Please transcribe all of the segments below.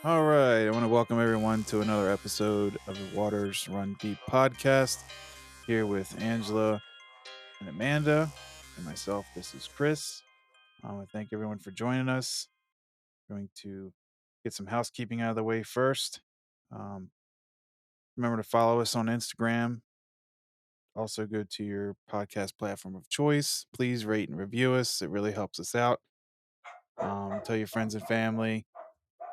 All right. I want to welcome everyone to another episode of the Waters Run Deep podcast here with Angela and Amanda and myself. This is Chris. I want to thank everyone for joining us. Going to get some housekeeping out of the way first. Um, Remember to follow us on Instagram. Also, go to your podcast platform of choice. Please rate and review us. It really helps us out. Tell your friends and family.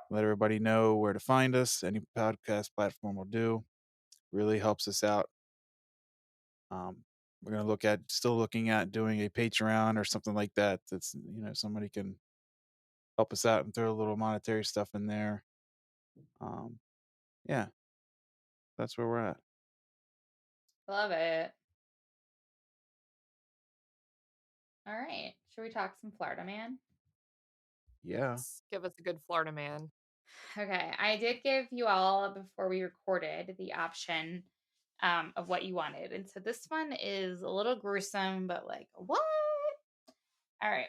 Let everybody know where to find us. Any podcast platform will do. Really helps us out. We're gonna still looking at doing a Patreon or something like that. That's somebody can help us out and throw a little monetary stuff in there. Um, yeah, that's where we're at. Love it. All right. Should we talk some Florida man? Yeah, Give us a good Florida man. Okay. I did give you all, before we recorded, the option of what you wanted. And so this one is a little gruesome, but like, what? All right.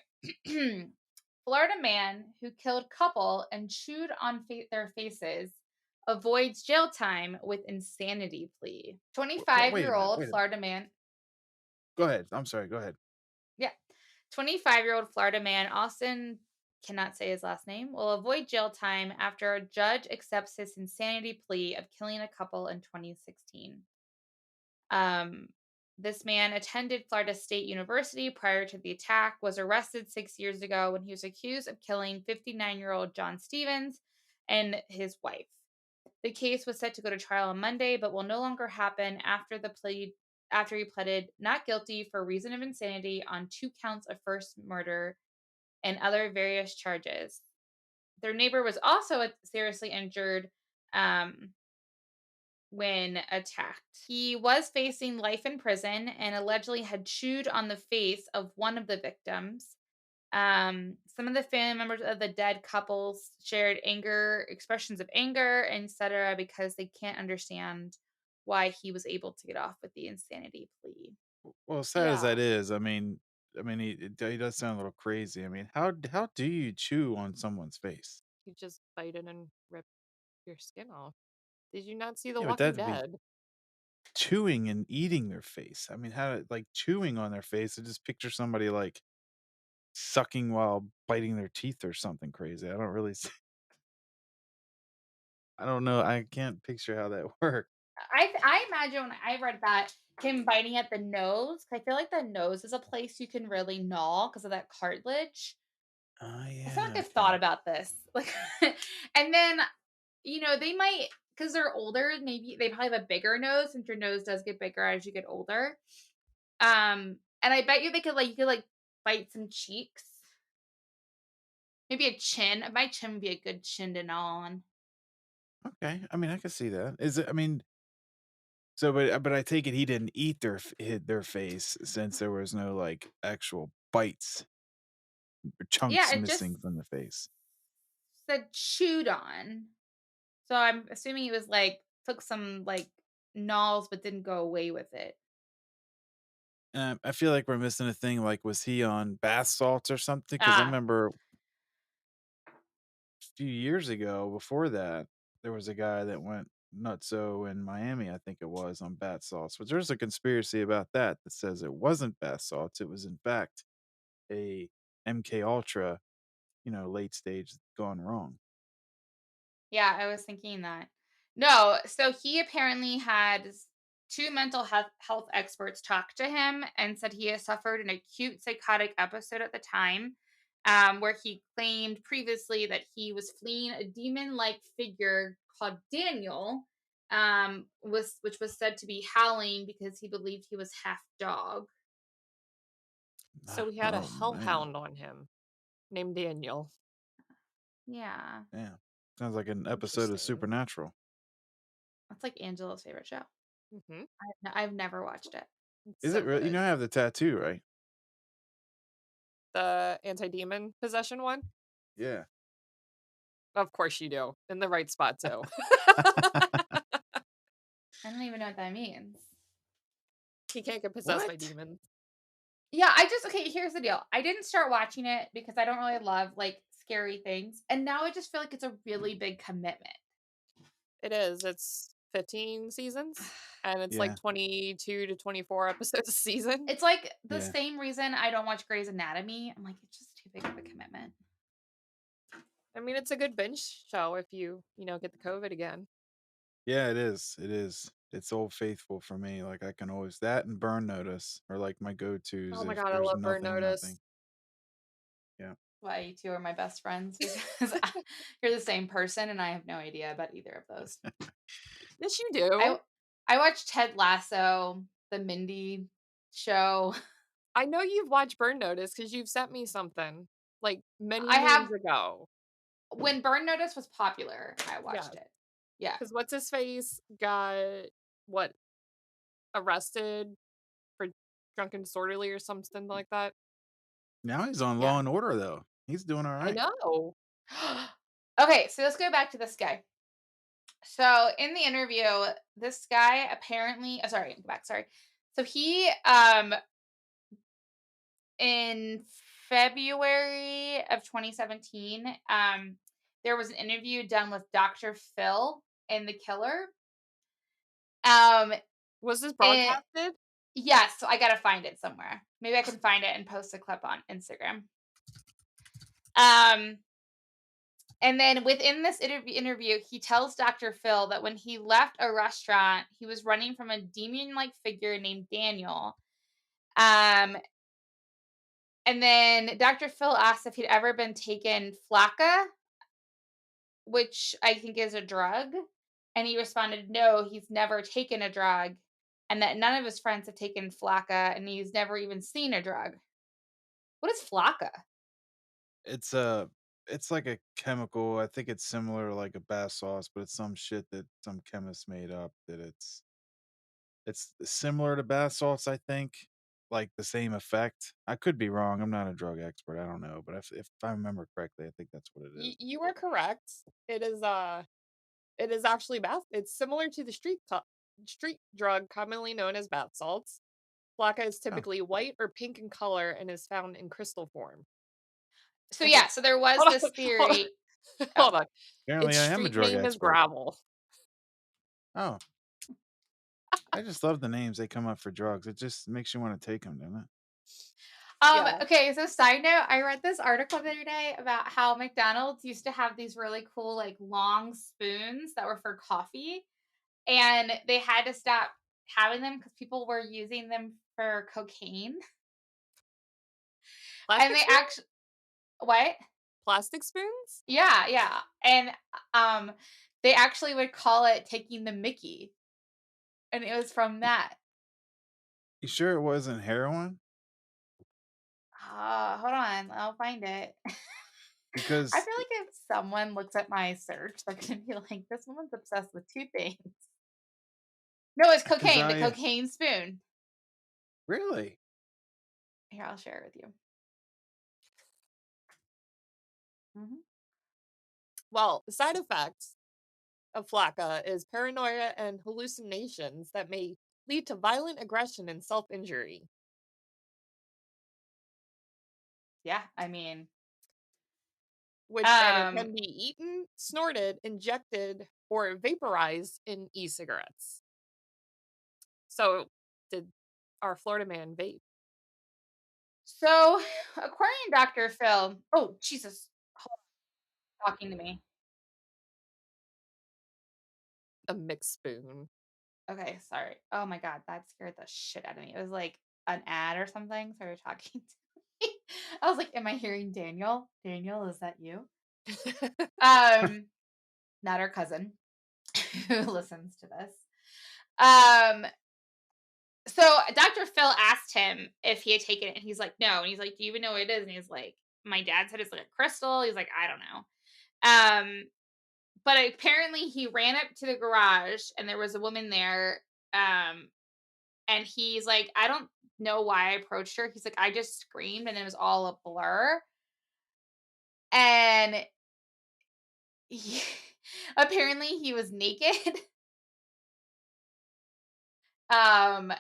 Florida man who killed couple and chewed on their faces avoids jail time with insanity plea. Wait a minute. 25-year-old Wait a minute. Florida man. Go ahead. I'm sorry. Go ahead. Yeah. 25-year-old Florida man, Austin, cannot say his last name, will avoid jail time after a judge accepts his insanity plea of killing a couple in 2016. Um, this man attended Florida State University prior to the attack, was arrested 6 years ago when he was accused of killing 59-year-old John Stevens and his wife. The case was set to go to trial on Monday, but will no longer happen after he pleaded not guilty for reason of insanity on 2 counts of first murder and other various charges. Their neighbor was also seriously injured um, when attacked. He was facing life in prison and allegedly had chewed on the face of one of the victims. Some of the family members of the dead couples shared expressions of anger, etc., because they can't understand why he was able to get off with the insanity plea. Well, sad as Yeah, that is, he does sound a little crazy. I mean, how do you chew on someone's face? you just bite it and rip your skin off. Did you not see The Yeah, but Walking that'd be Dead? chewing and eating their face. I mean, how like chewing on their face? I just picture somebody like sucking while biting their teeth or something crazy. I don't really I don't know. I can't picture how that worked. I imagine when I read that, him biting at the nose, 'cause I feel like the nose is a place you can really gnaw because of that cartilage. Oh, I feel like yeah, I've thought okay. about this. Like, and then, they might, because they're older, maybe they probably have a bigger nose since your nose does get bigger as you get older. And I bet you you could like bite some cheeks. Maybe a chin. My chin would be a good chin to gnaw on. Okay, I mean, I can see that. Is it I mean, so but I take it he didn't eat their face since there was no, like, actual bites or Yeah, chunks it just missing from the face. said chewed on. So I'm assuming he was like took some like gnaws but didn't go away with it. I feel like we're missing a thing, like, was he on bath salts or something? Because I Ah, remember a few years ago, before that, there was a guy that went nutso in Miami, I think it was, on bath salts, but there's a conspiracy about that says it wasn't bath salts, it was in fact a MK Ultra, late stage gone wrong. yeah, I was thinking that. No, so he apparently had two mental health experts talk to him and said he has suffered an acute psychotic episode at the time, where he claimed previously that he was fleeing a demon-like figure called Daniel, which was said to be howling because he believed he was half dog. So he had a Oh, man. hellhound on him named Daniel. Yeah, Yeah. Sounds like an episode of Interesting. Supernatural. that's like Angela's favorite show. Hmm. I've never watched it. It's Is it so really? good. I have the tattoo, right? The anti-demon possession one? Yeah. Of course you do. In the right spot too. I don't even know what that means. He can't get possessed by What? demons. Yeah, okay, here's the deal. I didn't start watching it because I don't really love like scary things. And now I just feel like it's a really big commitment. It is. It's 15 seasons, and it's like Yeah. 22 to 24 episodes a season. It's like the Yeah. same reason I don't watch Grey's Anatomy. I'm like, it's just too big of a commitment. I mean, it's a good binge show if you know, get the COVID again. Yeah, it is. It is. It's Old Faithful for me. Like I can always that and Burn Notice are like my go-tos Oh my if god, I there's love Burn nothing. Notice. Yeah. Why you two are my best friends because you're the same person and I have no idea about either of those. Yes, you do. I watched Ted Lasso, the Mindy show. I know you've watched Burn Notice because you've sent me something like many I have moons ago. when Burn Notice was popular, I Yeah, watched it. Yeah. because what's his face got what arrested for drunken disorderly or something like that. Now he's on Yeah, Law and Order though. He's doing all I right. know. Okay, so let's go back to this guy. So in the interview, this guy apparently sorry, go back, sorry. So he in February of 2017, there was an interview done with Dr. Phil and the killer. Was this It broadcasted? yes, so I gotta find it somewhere. Maybe I can find it and post a clip on Instagram. Um, and then within this interview, he tells Dr. Phil that when he left a restaurant, he was running from a demon-like figure named Daniel. Um, and then Dr. Phil asked if he'd ever been taken flaca, which I think is a drug. And he responded, no, he's never taken a drug, and that none of his friends have taken flaca, and he's never even seen a drug. What is flaca? It's it's like a chemical. I think it's similar to like a bath sauce, but it's some shit that some chemist made up that it's similar to bath salts, I think. Like the same effect. I could be wrong. I'm not a drug expert. I don't know, but if I remember correctly, I think that's what it is. You are correct. It is actually bath. It's similar to the street drug commonly known as bath salts. Flakka is Oh, typically white or pink in color and is found in crystal form. So Its yeah, ex- so there was hold on, this hold theory. on, Oh, hold on. apparently Its I am a street drug name is expert. gravel. Oh, I just love the names they come up for drugs. It just makes you want to take them, doesn't it? Yeah. Okay, so side note, I read this article the other day about how McDonald's used to have these really cool, like long spoons that were for coffee, and they had to stop having them because people were using them for cocaine. And Plastic they spoons? actually, what? Plastic spoons? Yeah, yeah. And um, they actually would call it taking the Mickey, and it was from that. You sure it wasn't heroin? Hold on, I'll find it. I Because feel like if someone looks at my search, they're gonna be like, "This woman's obsessed with two things." No, it's because cocaine. The I cocaine spoon. really Here, I'll share it with you. Mhm. Well, the side effects of flakka is paranoia and hallucinations that may lead to violent aggression and self-injury, Yeah, I mean, which and it um, can be eaten, snorted, injected, or vaporized in e-cigarettes. So, did our Florida man vape so according to Dr. Phil, oh Jesus, talking to me. a mixed spoon? Okay, sorry. Oh my god, that scared the shit out of me. It was like an ad or something. So you're talking to me. I was like, "Am I hearing Daniel? Daniel, is that you?" Um, not our cousin who listens to this. Um, so Dr. Phil asked him if he had taken it, and he's like, no. And he's like, do you even know what it is? And he's like, my dad said it's like a crystal. He's like, I don't know. But apparently he ran up to the garage and there was a woman there. And he's like, I don't know why I approached her. He's like, I just screamed and it was all a blur. And he, apparently he was naked. Um,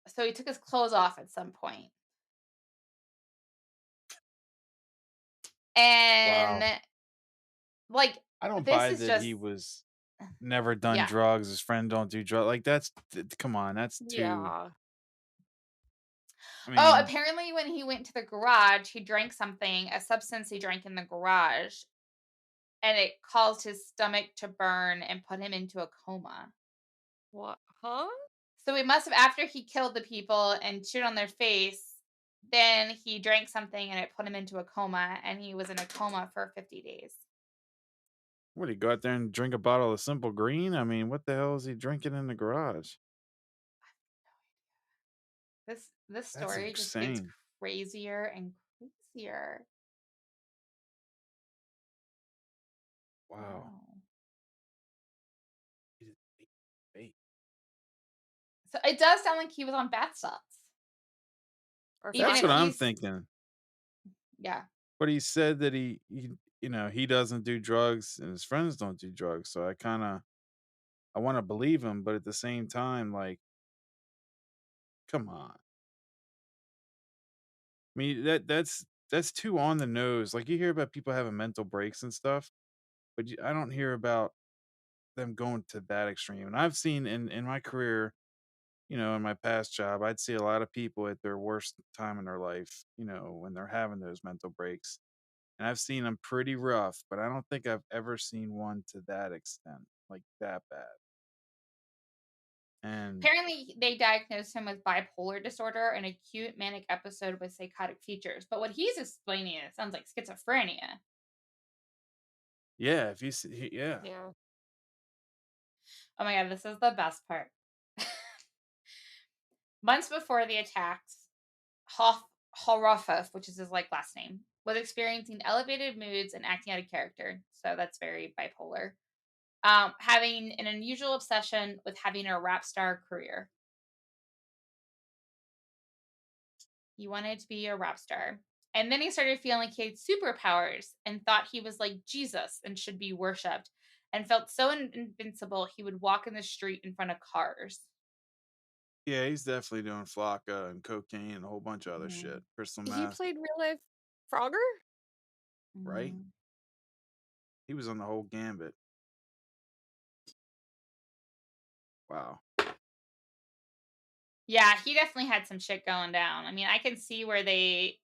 so he took his clothes off at some point. Wow. And like I don't this buy is that just he was never done yeah. drugs, his friend don't do drugs. Like, come on, that's too Yeah. I Oh, mean, apparently when he went to the garage, he drank something, a substance he drank in the garage, and it caused his stomach to burn and put him into a coma. What? Huh? So he must have, after he killed the people and chewed on their face, then he drank something and it put him into a coma, and he was in a coma for 50 days. what, he go out there and drink a bottle of Simple Green? I mean, what the hell is he drinking in the garage? This That's story just gets insane. crazier and crazier. Wow. Wow. He just ate bait. So it does sound like he was on bath salts. Or Even That's if what I'm flakka? he's thinking. yeah. But he said that he doesn't do drugs and his friends don't do drugs. So I want to believe him, but at the same time, like, come on. I mean, that's too on the nose. Like, you hear about people having mental breaks and stuff, but I don't hear about them going to that extreme. And I've seen in my career, in my past job, I'd see a lot of people at their worst time in their life, when they're having those mental breaks. And I've seen them pretty rough, but I don't think I've ever seen one to that extent, like that bad. And Apparently, they diagnosed him with bipolar disorder, an acute manic episode with psychotic features. But what he's explaining, it sounds like schizophrenia. yeah, if you see, yeah, Yeah. Oh my god, this is the best part. Months before the attacks, Horofov, which is his like last name, was experiencing elevated moods and acting out of character. So that's very bipolar. Having an unusual obsession with having a rap star career. He wanted to be a rap star. And then he started feeling like he had superpowers and thought he was like Jesus and should be worshipped, and felt so invincible he would walk in the street in front of cars. yeah, he's definitely doing flocka and cocaine and a whole bunch of other shit, Mhm, crystal He meth, played real life Frogger? right? mhm. He was on the whole gambit. Wow. Yeah, he definitely had some shit going down. I mean, I can see where they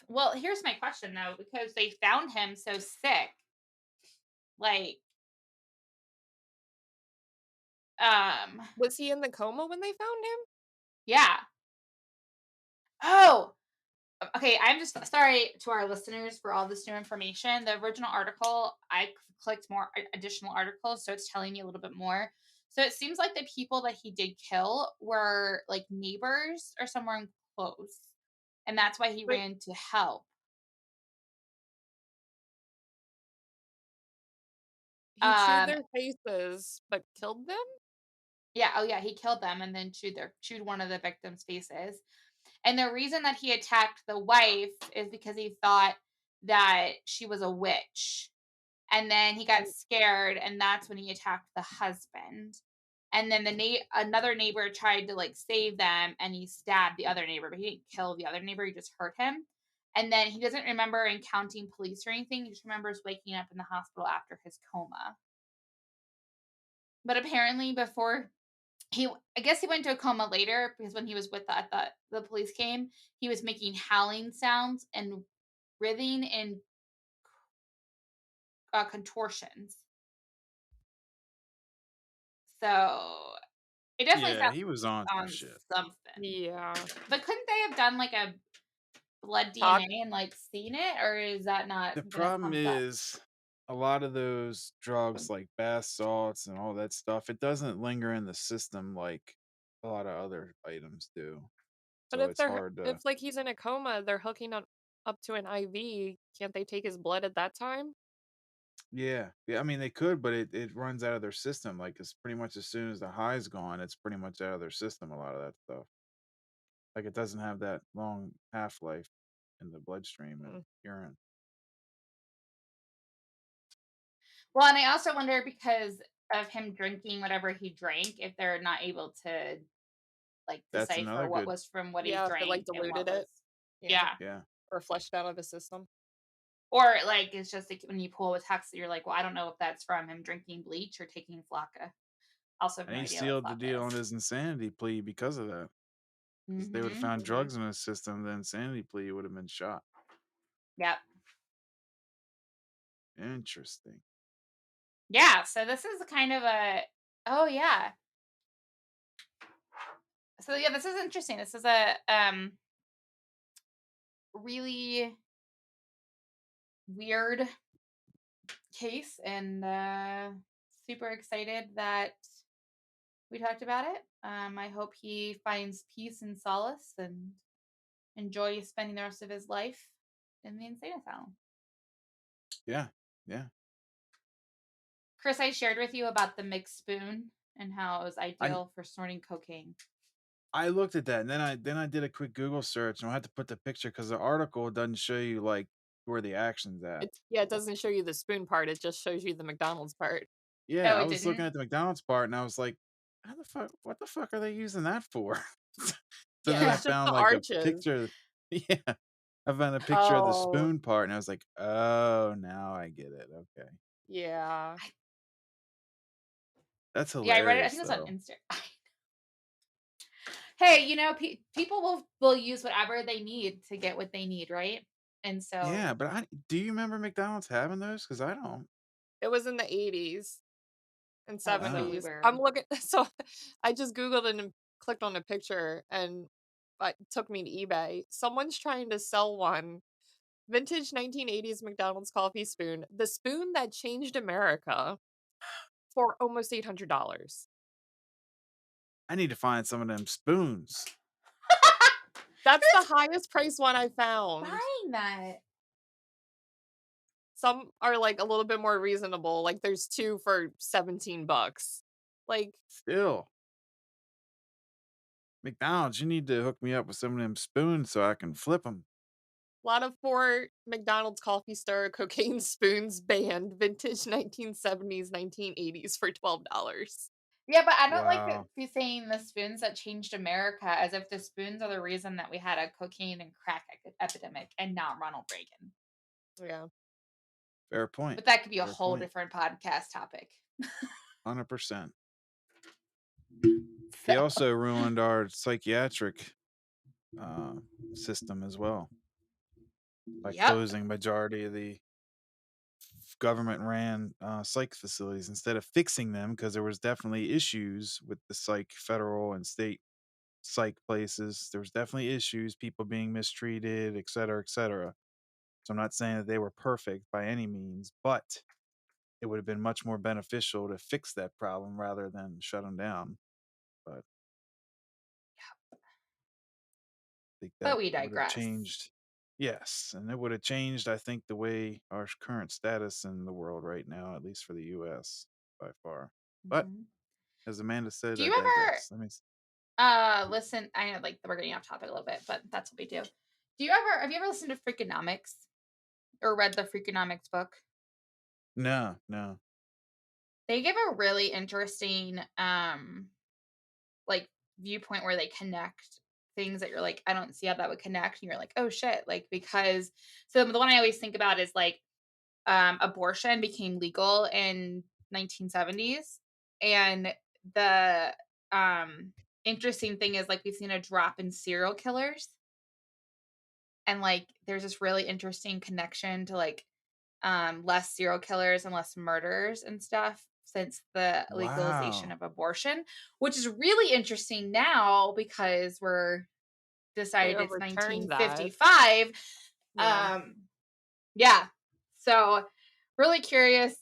well, here's my question though, because they found him so sick. Like, um, Was he in the coma when they found him? yeah. Oh, okay, I'm just sorry to our listeners for all this new information. The original article, I clicked more additional articles, so it's telling me a little bit more. So it seems like the people that he did kill were like neighbors or someone close, and that's why he Wait, ran to help. he chewed Um, their faces but killed them? yeah, oh yeah, he killed them and then chewed one of the victims' faces. And the reason that he attacked the wife is because he thought that she was a witch. And then he got And scared, and that's when he attacked the husband. And then another neighbor tried to like save them, and he stabbed the other neighbor, but he didn't kill the other neighbor. He just hurt him. And then he doesn't remember encountering police or anything. He just remembers waking up in the hospital after his coma. But apparently, before I guess he went into a coma later because when he was with the police came, he was making howling sounds and writhing in contortions. So it definitely Yeah, sounds he was like on he's some on shit. something. yeah. But couldn't they have done like a blood Talk. DNA and like seen it, or is that not The something that problem comes up? is a lot of those drugs like bath salts and all that stuff, it doesn't linger in the system like a lot of other items do. But So it's hard to if like he's in a coma, they're hooking up to an IV. Can't they take his blood at that time? yeah. Yeah, I mean they could, but it runs out of their system. Like it's pretty much as soon as the high's gone, it's pretty much out of their system, a lot of that stuff. Like it doesn't have that long half life in the bloodstream and Mm. urine. Well, and I also wonder because of him drinking whatever he drank, if they're not able to like That's decipher another what good was from what he Yeah, if they like drank and what diluted was it. Yeah. yeah. yeah. Or flushed out of his system. Or like it's just like when you pull a text, you're like, well, I don't know if that's from him drinking bleach or taking flocka. Also have And no he idea what sealed the deal flocka on is. his insanity plea because of that. If they would have Mm-hmm. found Mhm. drugs in his system, the insanity plea would have been shot. Yep. Interesting. Yeah. So this is kind of a oh yeah. So yeah, this is interesting. This is a really weird case and super excited that we talked about it. I hope he finds peace and solace and enjoys spending the rest of his life in the insane asylum. Yeah. Yeah. Chris, I shared with you about the mixed spoon and how it was I ideal for snorting cocaine. I looked at that and then I did a quick Google search and I had to put the picture because the article doesn't show you like where the action's at. It doesn't show you the spoon part, it just shows you the McDonald's part. Yeah, Oh, I it was looking didn't? at the McDonald's part and I was like, how the fuck what the fuck are they using that for? So Yeah, then I it's just found the like a arches. picture. Yeah. I found a picture of the Oh, spoon part and I was like, oh, now I get it. Okay. yeah. That's Yeah, I read it. I hilarious think it was on though. Instagram. Hey, people will use whatever they need to get what they need, right? And Yeah, so but I do you remember McDonald's having those? Because I don't. It was in the '80s and that was really Oh. '70s. I'm weird. looking so I just Googled it and clicked on a picture and it took me to eBay. Someone's trying to sell one vintage 1980s McDonald's coffee spoon, the spoon that changed America, for almost $800. I need to find some of them spoons. That's the highest price one I found. Buying that. Some are, like, a little bit more reasonable, like, there's 2 for 17 bucks. Like, Still, McDonald's, you need to hook me up with some of them spoons so I can flip them. a lot of poor McDonald's coffee stir cocaine spoons banned vintage 1970s, 1980s for $12. Yeah, but I don't like Wow. you saying the spoons that changed America as if the spoons are the reason that we had a cocaine and crack epidemic and not Ronald Reagan. Yeah. Fair point. But that could be a Fair whole point. different podcast topic. 100%. He So, also ruined our psychiatric uh, system as well by yep. closing majority of the government ran psych facilities instead of fixing them because there was definitely issues with the psych federal and state psych places. There was definitely issues, people being mistreated, et cetera, et cetera. So I'm not saying that they were perfect by any means, but it would have been much more beneficial to fix that problem rather than shut them down. But I think But that we would have digress. changed. Yes, and it would have changed, I think, the way our current status in the world right now, at least for the US by far. But Mhm. as Amanda said, Do I you ever digress. Let me listen? I know like we're getting off topic a little bit, but that's what we do. Do you ever have you ever listened to Freakonomics or read the Freakonomics book? No, no. They give a really interesting like viewpoint where they connect things that you're like, I don't see how that would connect. And you're like, oh shit. Like, because so the one I always think about is like abortion became legal in 1970s. And the interesting thing is like we've seen a drop in serial killers. And like there's this really interesting connection to like less serial killers and less murders and stuff since the legalization Wow. of abortion, which is really interesting now because we're They decided it's overturned that. 1955. Yeah. Um, yeah. So really curious.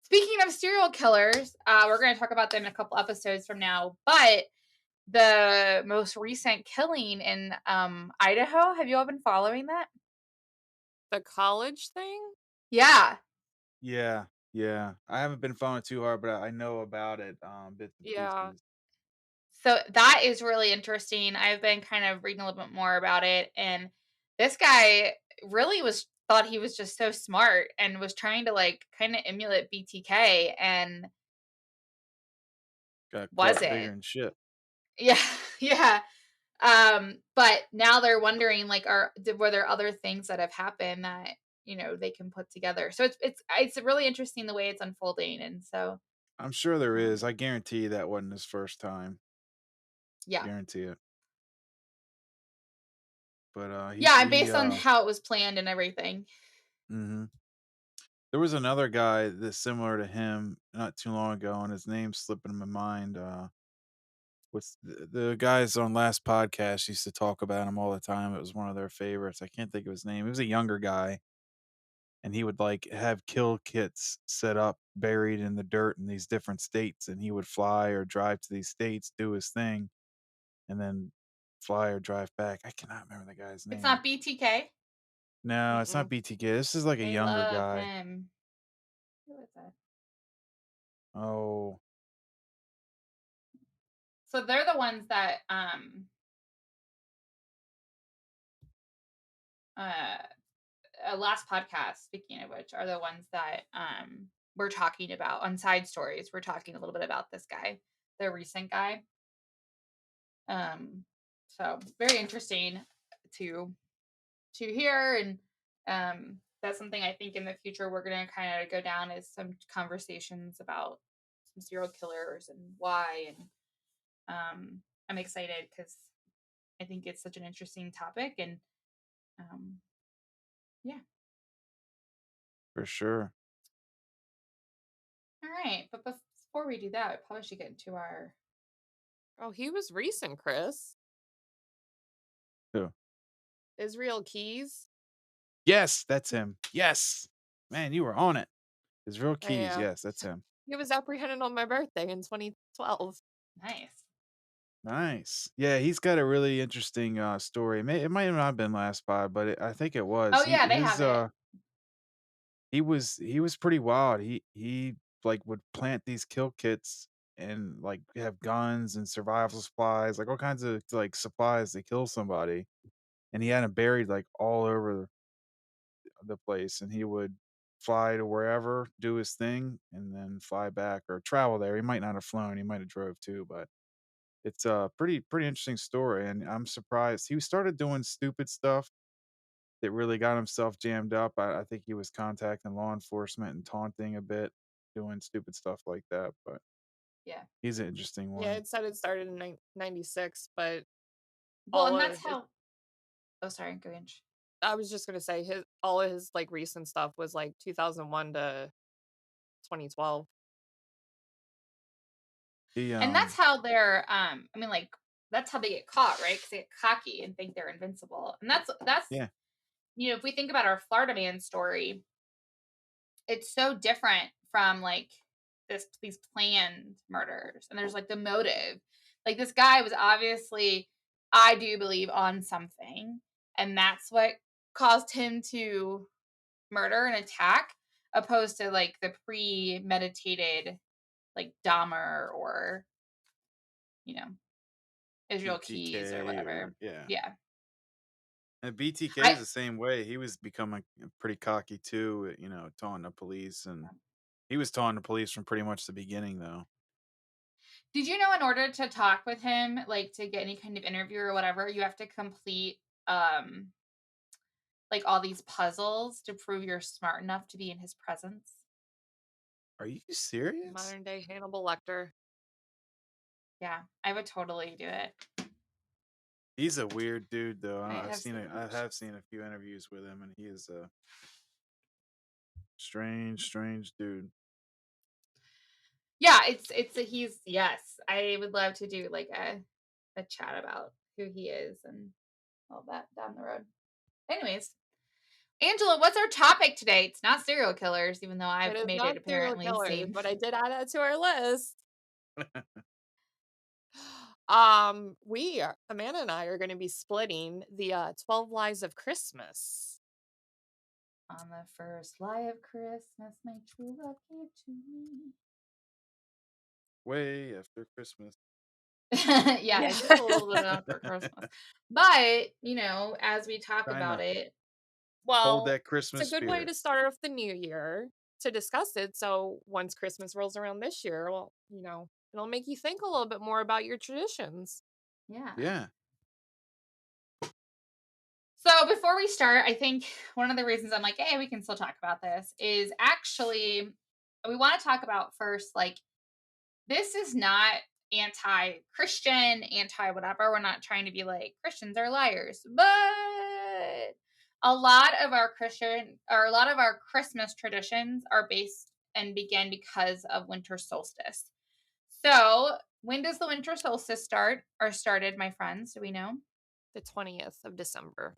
Speaking of serial killers, we're going to talk about them in a couple episodes from now, but the most recent killing in Idaho, have you all been following that? The college thing? Yeah. Yeah, yeah. I haven't been following it too hard, but I know about it, bits and Yeah. pieces. So that is really interesting. I've been kind of reading a little bit more about it, and this guy really was thought he was just so smart and was trying to like kind of emulate BTK and Got caught bigger wasn't. than shit. Yeah, yeah. But now they're wondering, like, were there other things that have happened that, they can put together. So it's really interesting the way it's unfolding. And so, I'm sure there is. um, I guarantee you that wasn't his first time. yeah. Guarantee it. But Yeah, and based on how it was planned and everything. mhm. There was another guy that's similar to him not too long ago, and his name's slipping in my mind. What's the guys on last podcast used to talk about him all the time. It was one of their favorites. I can't think of his name. He was a younger guy, and he would like have kill kits set up, buried in the dirt in these different states, and he would fly or drive to these states, do his thing, and then fly or drive back. I cannot remember the guy's It's name. not BTK. No, it's not Mm-mm. BTK. This is like a I younger love guy. him. Who is that? Oh, So they're the ones that uh last podcast, speaking of which, are the ones that we're talking about on side stories. We're talking a little bit about this guy, the recent guy. So very interesting to hear. And that's something I think in the future we're going to kind of go down, is some conversations about some serial killers and why. And I'm excited because I think it's such an interesting topic. And um, yeah. for sure. All right, but before we do that, we probably should get into our. Oh, he was recent, Chris. Who? Israel Keys. Yes, that's him. Yes. Man, you were on it. His real keys. Yeah. Yes, that's him. He was apprehended on my birthday in 2012. Nice. Nice. Yeah, he's got a really interesting story. It might have not been last pod, but I think it was. Oh yeah, they have it. He was pretty wild. He like would plant these kill kits and like have guns and survival supplies, like all kinds of like supplies to kill somebody. And he had them buried like all over the place, and he would fly to wherever, do his thing, and then fly back or travel there. He might not have flown, he might have drove too, but it's a pretty interesting story, and I'm surprised he started doing stupid stuff that really got himself jammed up. I think he was contacting law enforcement and taunting a bit, doing stupid stuff like that, but Yeah. he's an interesting Yeah, one. it said it started in 96, but Well, all and of that's his, how. Oh, sorry. Go ahead. I was just gonna say all of his like recent stuff was like 2001 to 2012. He And that's how they're. I mean, like, that's how they get caught, right? Because they get cocky and think they're invincible. And that's yeah, if we think about our Florida man story, it's so different from like these planned murders. And there's like the motive. Like this guy was obviously, I do believe, on something, and that's what caused him to murder and attack, opposed to like the premeditated, like Dahmer or you know Israel Keys or BTK or whatever. yeah. Yeah, And BTK is I the same way. He was becoming pretty cocky too, taunting the police, and he was taunting the police from pretty much the beginning, though. did you know in order to talk with him, like to get any kind of interview or whatever, you have to complete like all these puzzles to prove you're smart enough to be in his presence. Are you serious? Modern day Hannibal Lecter. Yeah, I would totally do it. He's a weird dude, though. I I've have seen seen it. him. I have seen a few interviews with him, and he is a strange dude. Yeah, he's yes. I would love to do like a chat about who he is and all that down the road. Anyways, Angela, what's our topic today? It's not serial killers, even though It I've is made it not serial apparently killers, seem. but I did add that to our list. Amanda and I are going to be splitting the 12 Lies of Christmas. On the first lie of Christmas, my true love gave to me. Way after Christmas. Yeah, Yeah. it's just a little bit after Christmas. But, as we talk Trying about to it, hold Well, that it's a Christmas good way spirit. to start off the new year to discuss it. So once Christmas rolls around this year, well, it'll make you think a little bit more about your traditions. yeah. Yeah. So before we start, I think one of the reasons I'm like, hey, we can still talk about this is actually we want to talk about first, like, this is not anti-Christian, anti-whatever. We're not trying to be like Christians are liars, but a lot of our Christmas traditions are based and begin because of winter solstice. So when does the winter solstice start or started, my friends? Do we know? The 20th of December.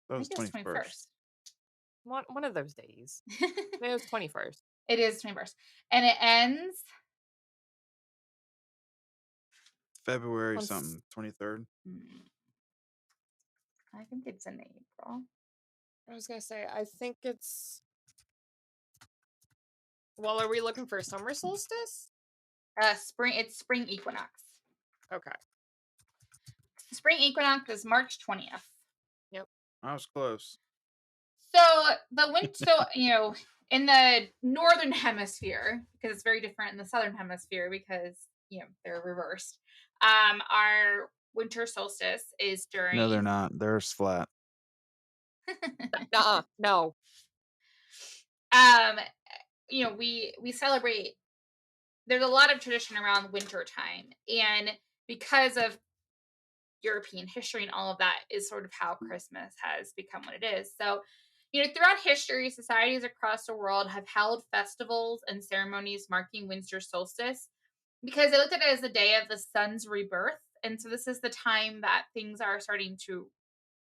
That I was think it was 21st. One of those days. 21st. Maybe it was 21st. It is 21st. And it ends. February On something, 23rd. I think it's in April. I was gonna say, I think it's. Well, are we looking for summer solstice? Spring. It's spring equinox. Okay. The spring equinox is March 20th. Yep. I was close. So in the northern hemisphere, because it's very different in the southern hemisphere because they're reversed. Our winter solstice is during. No, they're not. Theirs flat. No. We celebrate. There's a lot of tradition around winter time, and because of European history and all of that is sort of how Christmas has become what it is. So, throughout history, societies across the world have held festivals and ceremonies marking winter solstice because they looked at it as the day of the sun's rebirth. And so this is the time that things are starting to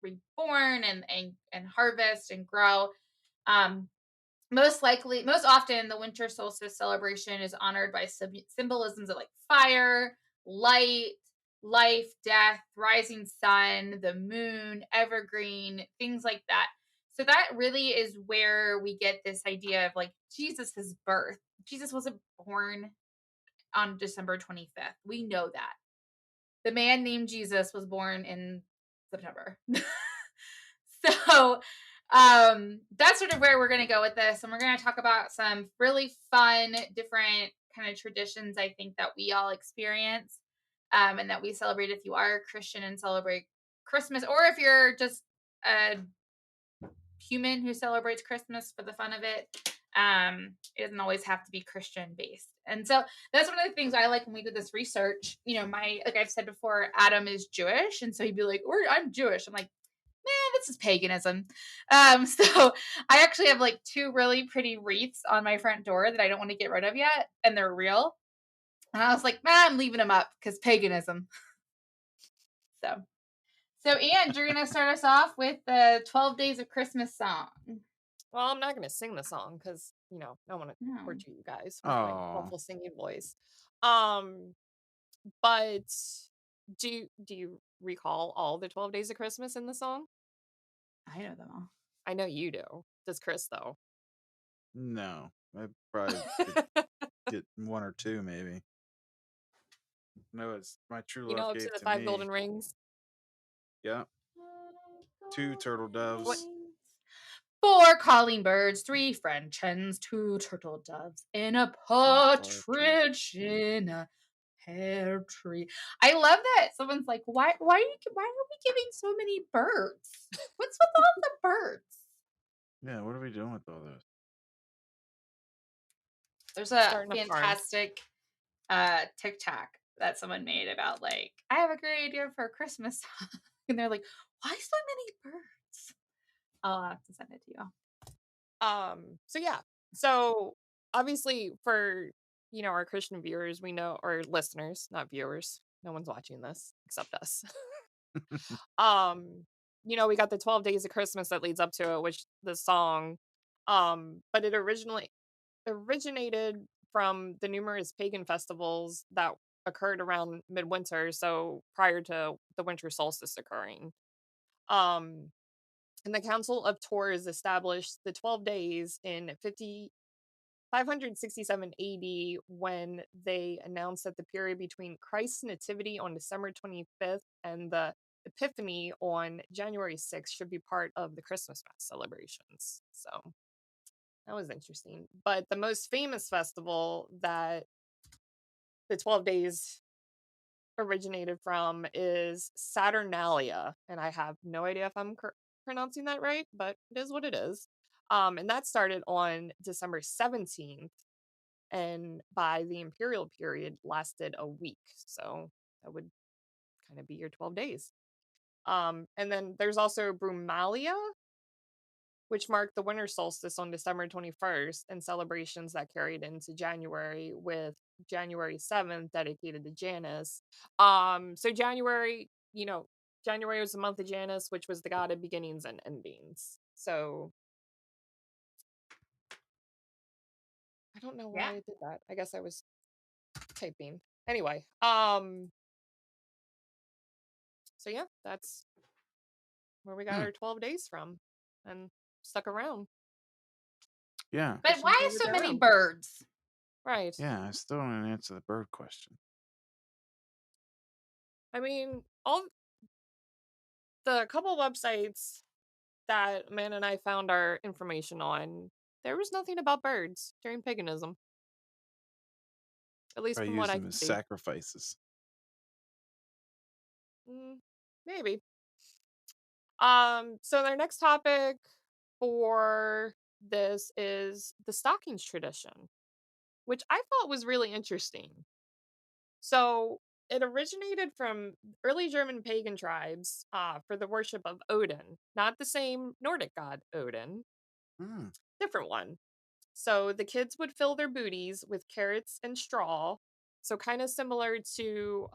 reborn and harvest and grow. Um, most often, the winter solstice celebration is honored by symbolisms of like fire, light, life, death, rising sun, the moon, evergreen, things like that. So that really is where we get this idea of like Jesus's birth. Jesus wasn't born on December 25th. We know that. The man named Jesus was born in September. So that's sort of where we're going to go with this, and we're going to talk about some really fun different kind of traditions I think that we all experience, and that we celebrate if you are a Christian and celebrate Christmas, or if you're just a human who celebrates Christmas for the fun of it. It doesn't always have to be Christian based. And so that's one of the things I like when we did this research. Like I've said before, Adam is Jewish, and so he'd be like, I'm Jewish. I'm like, this is paganism. So I actually have like 2 really pretty wreaths on my front door that I don't want to get rid of yet, and they're real. And I was like, I'm leaving them up because paganism. So Anne, you're gonna start us off with the 12 Days of Christmas song. Well, I'm not gonna sing the song because I don't want to torture you guys with my awful singing voice. But do you recall all the 12 Days of Christmas in the song? I know them all. I know you do. Does Chris though? No, I probably get 1 or 2 maybe. No, it's My True Love Up Gave to the to 5 Me. golden rings. Yeah. 2 turtle doves. 4 calling birds, 3 French hens, 2 turtle doves, and a partridge in a pear tree. I love that someone's like, why are we giving so many birds? What's with all the birds? Yeah, what are we doing with all this? There's a fantastic TikTok that someone made about like, I have a great idea for a Christmas song. And they're like, why so many birds? I'll have to send it to you. So yeah. So obviously for our Christian viewers, we know, or listeners, not viewers. No one's watching this except us. We got the 12 Days of Christmas that leads up to it, which the song, but it originally originated from the numerous pagan festivals that occurred around midwinter, so prior to the winter solstice occurring. And the Council of Tours established the 12 days in 567 AD when they announced that the period between Christ's nativity on December 25th and the Epiphany on January 6th should be part of the Christmas Mass celebrations. So that was interesting. But the most famous festival that the 12 days originated from is Saturnalia. And I have no idea if I'm pronouncing that right, but it is what it is. And that started on December 17th, and by the imperial period lasted a week. So that would kind of be your 12 days. And then there's also Brumalia, which marked the winter solstice on December 21st, and celebrations that carried into January, with January 7th dedicated to Janus. So January was the month of Janus, which was the god of beginnings and endings. So I don't know why Yeah. I did that. I guess I was typing. Anyway, so yeah, that's where we got Hmm. our 12 days from, and stuck around. Yeah. But Christians why needed so their many own. birds? Right. Yeah. I still don't answer the bird question. I mean, all the couple websites that Man and I found our information on, there was nothing about birds during paganism, at least I from use what I them could as see. sacrifices. Maybe. So their next topic for this is the stockings tradition, which I thought was really interesting. So it originated from early German pagan tribes for the worship of Odin, not the same Nordic god Odin, Hmm. different one. So the kids would fill their booties with carrots and straw. So kind of similar to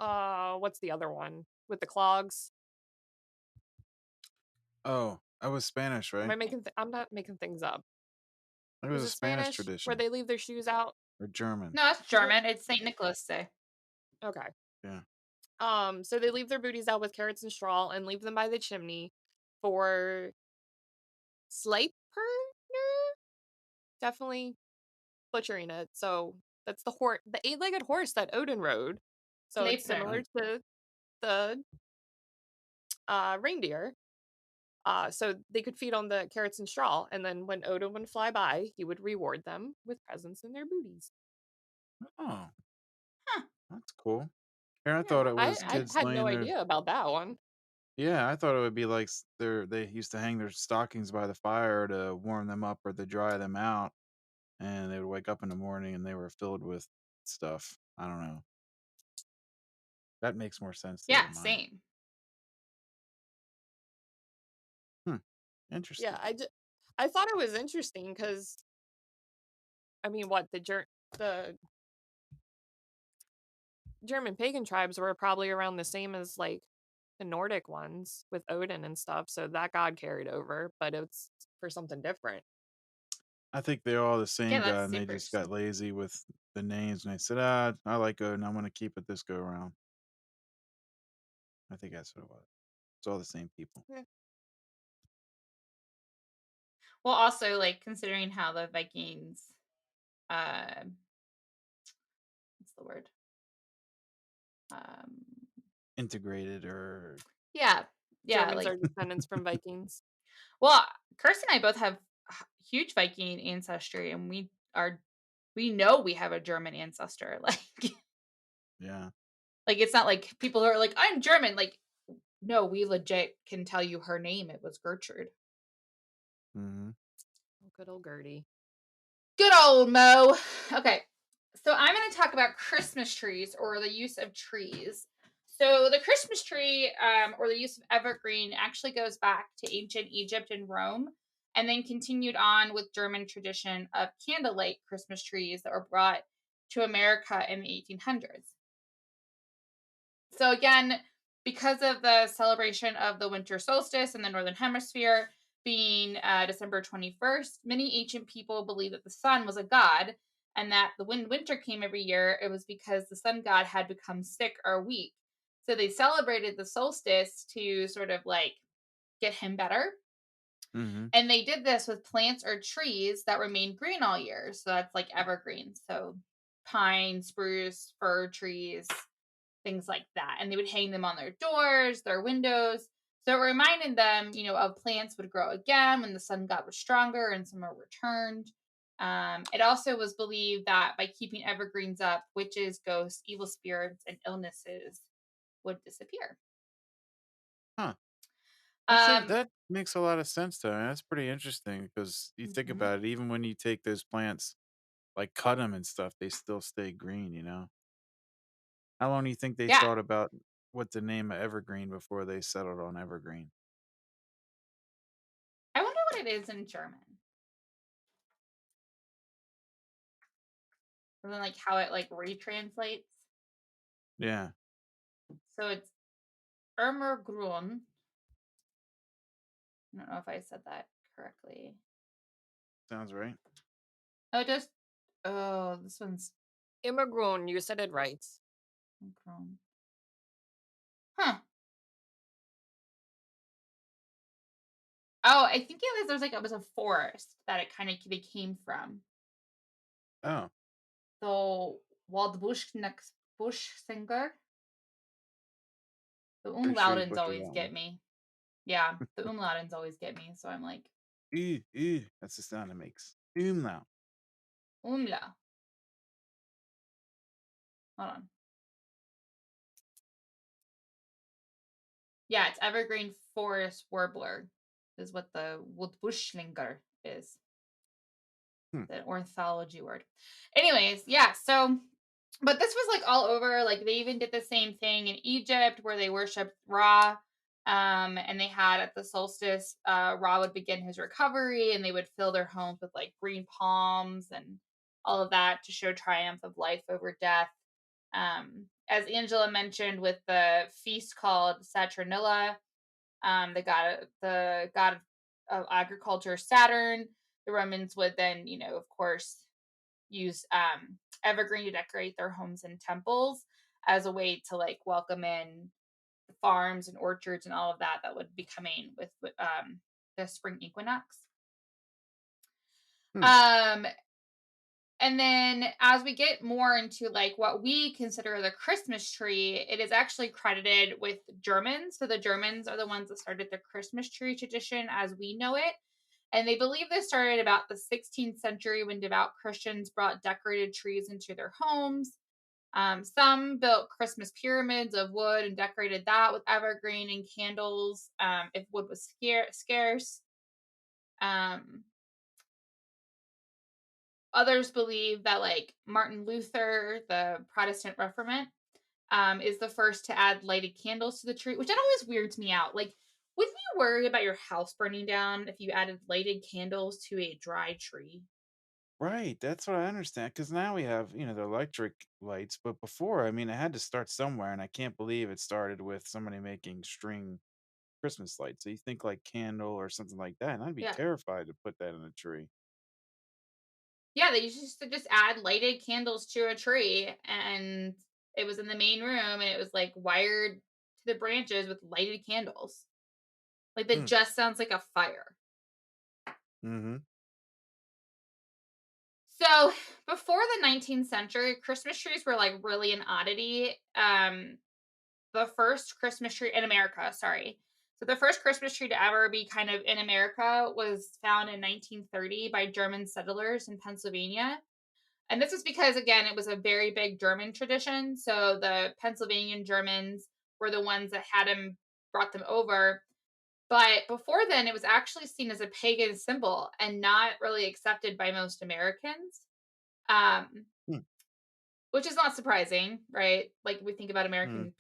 what's the other one with the clogs? Oh, I was Spanish, Am right? I making? I'm not making things up. It was Is a it Spanish Spanish where tradition they leave their shoes out? or German. No, it's Is it? German. It's St. Nicholas Day. Okay. Yeah. So they leave their booties out with carrots and straw and leave them by the chimney for Sleipner. Definitely butchering it. So that's the eight-legged horse that Odin rode. So it's Sleipner. similar to the reindeer. So they could feed on the carrots and straw, and then when Odin would fly by, he would reward them with presents in their booties. Oh, Huh. that's cool. Here, I thought Yeah, it I was Yeah. I kids had no laying their. idea about that one. Yeah, I thought it would be like they used to hang their stockings by the fire to warm them up or to dry them out, and they would wake up in the morning and they were filled with stuff. I don't know. That makes more sense though Yeah, than mine. same. Hmm. Yeah, Interesting. I thought it was interesting because I mean, what the German pagan tribes were probably around the same as like the Nordic ones with Odin and stuff, so that god carried over, but it's for something different. I think they're all the Yeah, same guy, that's and they super just got interesting. lazy with the names, and they said, "Ah, I like it, and I'm going to keep it this go around." I think that's what it was. It's all the same people. Yeah. Well, also like considering how the Vikings, uh, what's the word? Um, Integrated or yeah, yeah, Germans like are descendants from Vikings. well, Kirsten and I both have huge Viking ancestry, and we know we have a German ancestor. yeah. Like it's not like people are like, I'm German. Like, no, we legit can tell you her name. It was Gertrude. Mm-hmm. Oh, good old Gertie. Good old Mo. Okay. So I'm going to talk about Christmas trees or the use of trees. So the Christmas tree or the use of evergreen actually goes back to ancient Egypt and Rome, and then continued on with German tradition of candlelight Christmas trees that were brought to America in the 1800s. So again, because of the celebration of the winter solstice in the northern hemisphere being December 21st, many ancient people believed that the sun was a god, and that when winter came every year, it was because the sun god had become sick or weak. So they celebrated the solstice to sort of like get him better. Mm-hmm. And they did this with plants or trees that remained green all year. So that's like evergreens. So pine, spruce, fir trees, things like that. And they would hang them on their doors, their windows. So it reminded them, of plants would grow again when the sun god was stronger and summer returned. It also was believed that by keeping evergreens up, witches, ghosts, evil spirits, and illnesses would disappear. Huh. Um, That makes a lot of sense to me. That's pretty interesting because you think mhm. about it, even when you take those plants, like cut them and stuff, they still stay green, you know? How long do you think they Yeah. thought about what to name a evergreen before they settled on evergreen? I wonder what it is in German. And then like how it like retranslates. Yeah, So it's Ermergrün. I don't know if I said that correctly. sounds right. Oh, just this one's Immigrant, you said it right. Grün. Huh. Oh, I think it was it was a forest that it kind of came from. Oh, So Waldbuschsinger. The pretty sure you umlautens butchered always that one. get me. Yeah, the umlautens always get me. So I'm like That's the sound it makes. Now. umla. Hold on. Yeah, it's evergreen forest warbler. Is what the Waldbuschlinger is. Hmm. The ornithology word. Anyways, yeah, so but this was like all over. Like they even did the same thing in Egypt where they worshipped Ra. And they had at the solstice, Ra would begin his recovery and they would fill their homes with like green palms and all of that to show triumph of life over death. As Angela mentioned with the feast called Saturnalia, the god of agriculture, Saturn. The Romans would then, of course, use evergreen to decorate their homes and temples as a way to like welcome in the farms and orchards and all of that that would be coming with the spring equinox. Hmm. Um, and then as we get more into like what we consider the Christmas tree, it is actually credited with Germans. So the Germans are the ones that started the Christmas tree tradition as we know it. And they believe this started about the 16th century when devout Christians brought decorated trees into their homes. Some built Christmas pyramids of wood and decorated that with evergreen and candles if wood was scarce. Um, Others believe that, like Martin Luther, the Protestant Reformant, is the first to add lighted candles to the tree, which that always weirds me out. Like, wouldn't you worry about your house burning down if you added lighted candles to a dry tree? Right, that's what I understand. Because now we have, the electric lights, but before, I mean, it had to start somewhere, and I can't believe it started with somebody making string Christmas lights. So you think like candle or something like that, and I'd be Yeah. terrified to put that in a tree. Yeah, they used to just add lighted candles to a tree, and it was in the main room, and it was like wired to the branches with lighted candles. Like that Mm. just sounds like a fire. Mhm. So before the 19th century, Christmas trees were like really an oddity. The first Christmas tree in America, sorry. So the first Christmas tree to ever be kind of in America was found in 1930 by German settlers in Pennsylvania. And this was because, again, it was a very big German tradition. So the Pennsylvanian Germans were the ones that had him, brought them over. But before then, it was actually seen as a pagan symbol and not really accepted by most Americans, um, Mm. which is not surprising, right? Like we think about Mm.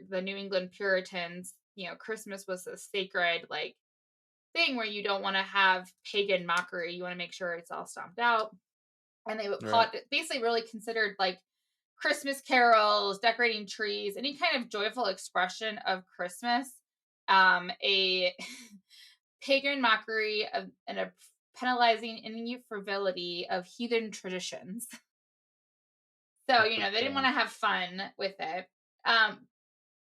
the New England Puritans. Christmas was a sacred like thing where you don't want to have pagan mockery. You want to make sure it's all stomped out, and they would Right. basically really considered like Christmas carols, decorating trees, any kind of joyful expression of Christmas, a pagan mockery of and a penalizing any frivolity of heathen traditions. So, Oh they didn't want god. to have fun with it. Um,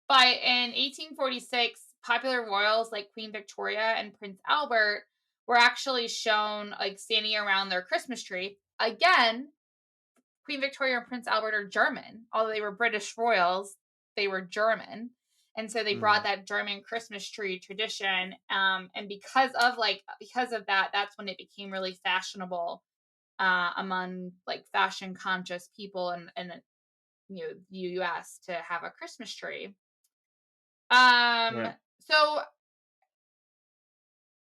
but in 1846, popular royals like Queen Victoria and Prince Albert were actually shown like standing around their Christmas tree. Again, Queen Victoria and Prince Albert are German. Although they were British royals, they were German. And so they brought Mhm. that German Christmas tree tradition. And because of that, that's when it became really fashionable among like fashion conscious people and the US to have a Christmas tree. Um, Right. so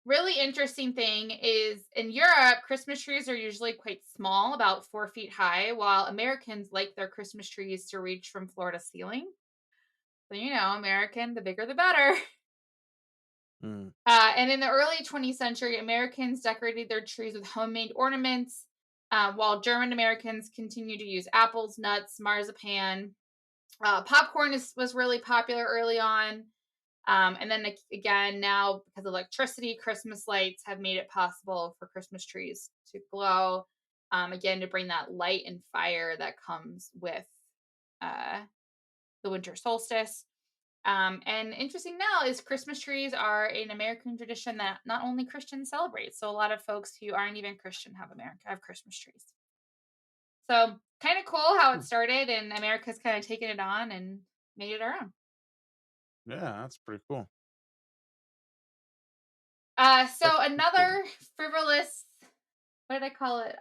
really interesting thing is in Europe, Christmas trees are usually quite small, about 4 feet high, while Americans like their Christmas trees to reach from floor to ceiling. So, American, the bigger the better. Mm. And in the early 20th century, Americans decorated their trees with homemade ornaments, while German Americans continued to use apples, nuts, marzipan. Popcorn was really popular early on. And then again, now because of electricity, Christmas lights have made it possible for Christmas trees to glow. Again, to bring that light and fire that comes with uh, the winter solstice. And interesting now is Christmas trees are an American tradition that not only Christians celebrate. So a lot of folks who aren't even Christian have Christmas trees. So kind of cool how it Hmm. started, and America's kind of taken it on and made it our own. Yeah, that's pretty cool. So That's pretty cool. another frivolous, what did I call it?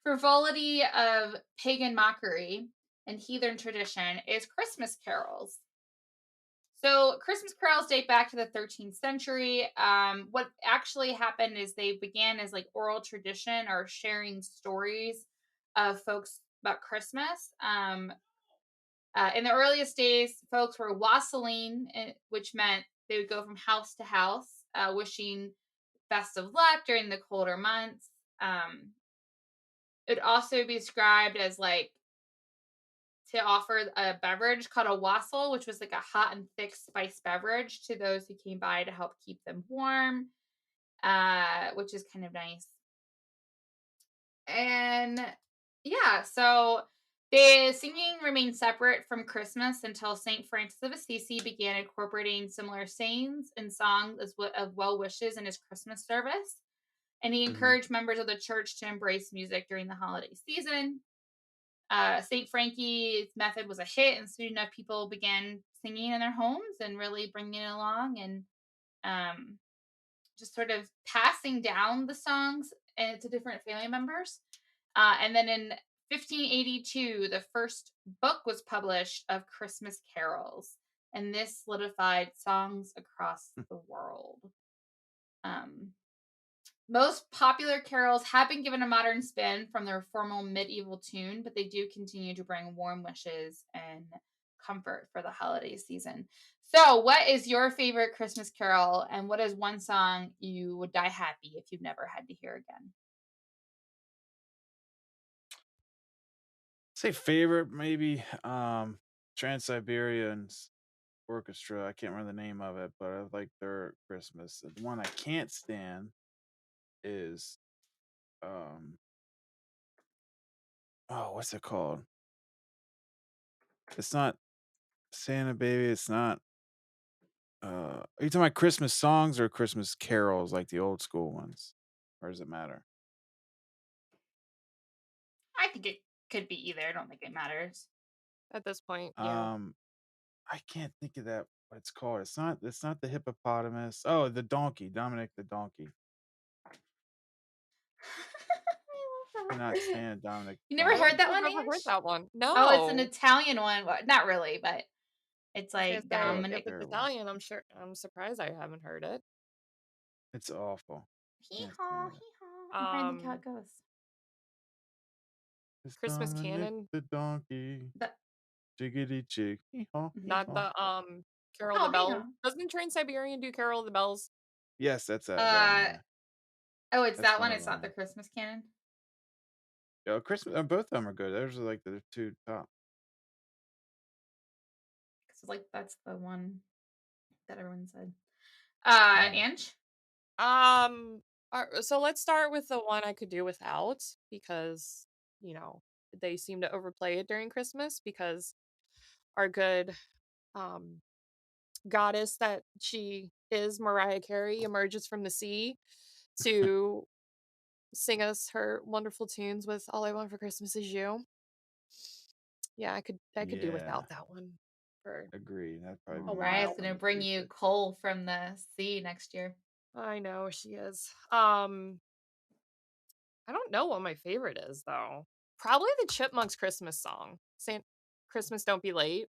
Frivolity of pagan mockery and heathen tradition is Christmas carols. So Christmas carols date back to the 13th century. What actually happened is they began as oral tradition or sharing stories of folks about Christmas. In the earliest days, folks were wassailing, which meant they would go from house to house, wishing best of luck during the colder months. It would also be described as to offer a beverage called a wassail, which was like a hot and thick spiced beverage to those who came by to help keep them warm, which is kind of nice. And yeah, so the singing remained separate from Christmas until Saint Francis of Assisi began incorporating similar sayings and songs of well wishes in his Christmas service. And he Hmm. encouraged members of the church to embrace music during the holiday season. St. Frankie's method was a hit, and soon enough people began singing in their homes and really bringing it along, and um, just sort of passing down the songs to different family members. And then in 1582, the first book was published of Christmas carols, and this solidified songs across the world. Um, Most popular carols have been given a modern spin from their formal medieval tune, but they do continue to bring warm wishes and comfort for the holiday season. So, what is your favorite Christmas carol, and what is one song you would die happy if you've never had to hear again? Say favorite, maybe Trans-Siberian's Orchestra. I can't remember the name of it, but I like their Christmas. The one I can't stand is um oh, what's it called? It's not Santa Baby. It's not. Are you talking about Christmas songs or Christmas carols, like the old school ones, or does it matter? I think it could be either. I don't think it matters. At this point, yeah. Um, I can't think of that. What it's called? It's not. It's not the hippopotamus. Oh, the donkey. Dominic the donkey. Cannot stand Dominic You the never I don't heard think donkey. that I've one, ever heard Ange? that one. Oh, it's an No. Italian one. Well, not really, but it's I was gonna like say, Oh, it's if Dominic. it's terrible. Italian, I'm surprised I haven't heard it. It's awful. Hee Can't haw, stand it. hee haw. I'm trying to think how Um, it goes. It's Christmas Dominic Canon, the donkey. The, Jiggity jig. Hee haw, hee not haw. the Carol of the oh, hee Bells. haw. Doesn't Trans Siberian do Carol of the Bells? Yes, that's that one. Uh, Yeah, oh, it's that's that one one. of It's not the them. Christmas canon. Yeah, Christmas. Both of them are good. Those are like the two top. Because that's the one that everyone said. Mm. Ange. Um, so let's start with the one I could do without because, you know, they seem to overplay it during Christmas because our good um goddess that she is, Mariah Carey, emerges from the sea to sing us her wonderful tunes with All I Want for Christmas Is You. Yeah, I could do Yeah, without that one for agree. That'd probably a be my Mariah's while. one gonna of the bring you favorites. coal from the sea next year. I know she is. I don't know what my favorite is though. Probably the Chipmunks Christmas song. Saint Christmas Don't Be Late.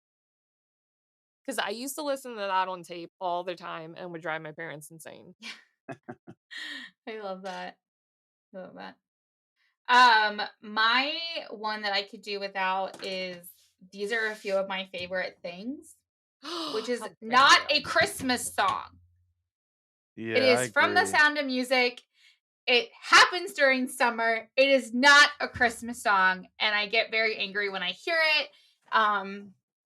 Because I used to listen to that on tape all the time and would drive my parents insane. I love that. I love that. My one that I could do without is these are a few of my favorite things, which is How dare not you? a Christmas song. It Yeah, I is from The agree. Sound of Music. It happens during summer. It is not a Christmas song, and I get very angry when I hear it.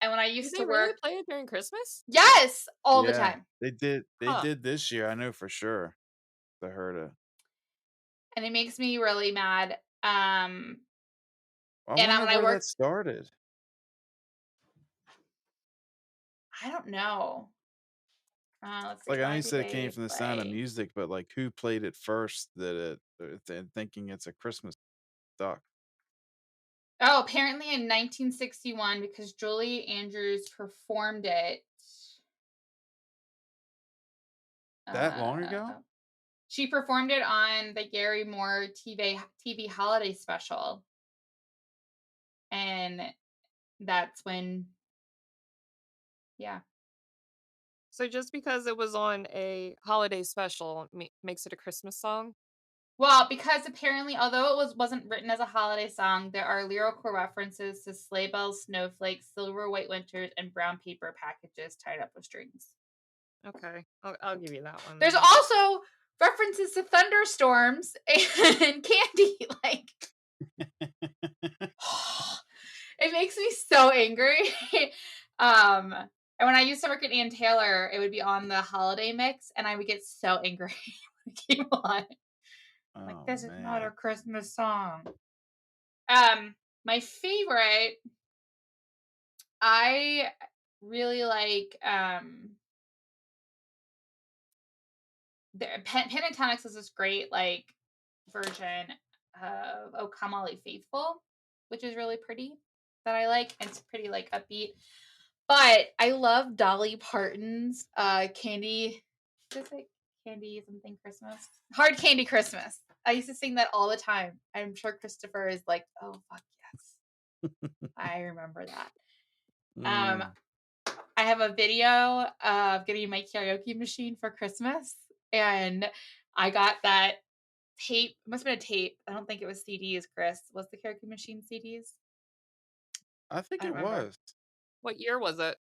And when I Do used to they really work, play it during Christmas? yes, all the Yeah, time. they did. They Huh. did this year. I know for sure. I heard it. And it makes me really mad. I And wonder when I where that worked, started. I don't know. Let's see. Like I know Why you do said it came they from The Sound of play? Music, but like who played it first? That thinking it's a Christmas duck. Oh, apparently in 1961, because Julie Andrews performed it. That long ago? She performed it on the Gary Moore TV holiday special, and that's when, yeah. So just because it was on a holiday special makes it a Christmas song? Well, because apparently, although wasn't written as a holiday song, there are lyrical references to sleigh bells, snowflakes, silver white winters, and brown paper packages tied up with strings. Okay, I'll give you that one There's then. also references to thunderstorms and candy. Like, it makes me so angry. And when I used to work at Ann Taylor, it would be on the holiday mix, and I would get so angry when it came on. Like, Oh this is not a man. Christmas song. My favorite, I really like the Pentatonics is this great like version of "Oh Come All Ye Faithful," which is really pretty. That I like. It's pretty like upbeat. But I love Dolly Parton's Candy. Is it Candy something Christmas? Hard Candy Christmas. I used to sing that all the time. I'm sure Christopher is like, oh fuck yes, I remember that. Um, Mm. I have a video of getting my karaoke machine for Christmas, and I got that tape. It must have been a tape. I don't think it was CDs. Chris, was the karaoke machine CDs? I think I don't it remember. was. What year was it?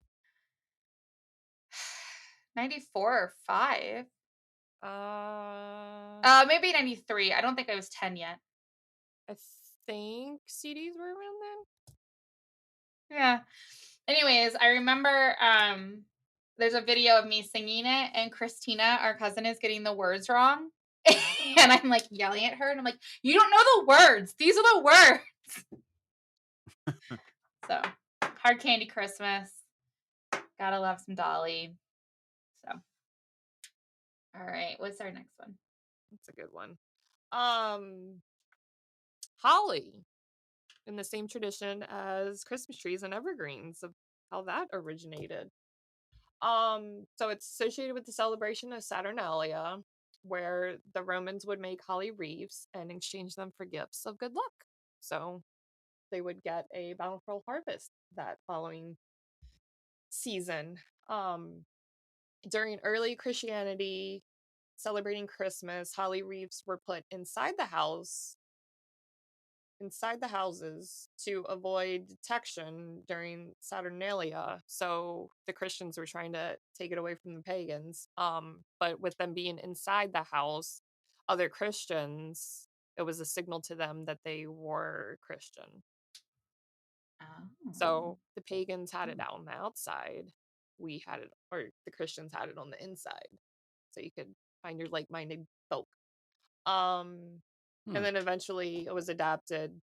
94 or 5. Uh, Maybe 93. I don't think I was 10 yet. I think CDs were around then. Yeah. Anyways, I remember there's a video of me singing it, and Christina, our cousin, is getting the words wrong. And I'm like yelling at her, and I'm like, you don't know the words. These are the words. So, Hard Candy Christmas. Gotta love some Dolly. So, all right. What's our next one? That's a good one. Holly, in the same tradition as Christmas trees and evergreens of how that originated. So it's associated with the celebration of Saturnalia, where the Romans would make holly wreaths and exchange them for gifts of good luck. So they would get a bountiful harvest that following season. Um, During early Christianity, celebrating Christmas, holly wreaths were put inside the houses to avoid detection during Saturnalia. So the Christians were trying to take it away from the pagans. But with them being inside the house, other Christians, it was a signal to them that they were Christian. Oh. So the pagans had it out on the outside. We had it, or the Christians had it on the inside. So you could find your like minded folk. Um, and Hmm. then eventually it was adapted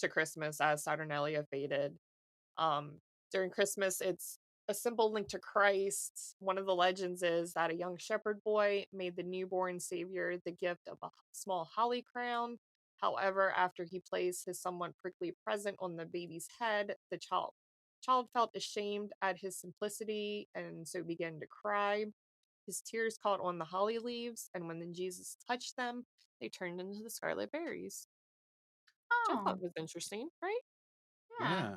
to Christmas as Saturnalia faded. Um, During Christmas, it's a simple link to Christ. One of the legends is that a young shepherd boy made the newborn savior the gift of a small holly crown. However, after he placed his somewhat prickly present on the baby's head, the child felt ashamed at his simplicity and so began to cry. His tears caught on the holly leaves, and when then Jesus touched them, they turned into the scarlet berries, which I Oh, thought was interesting, right? yeah. Yeah.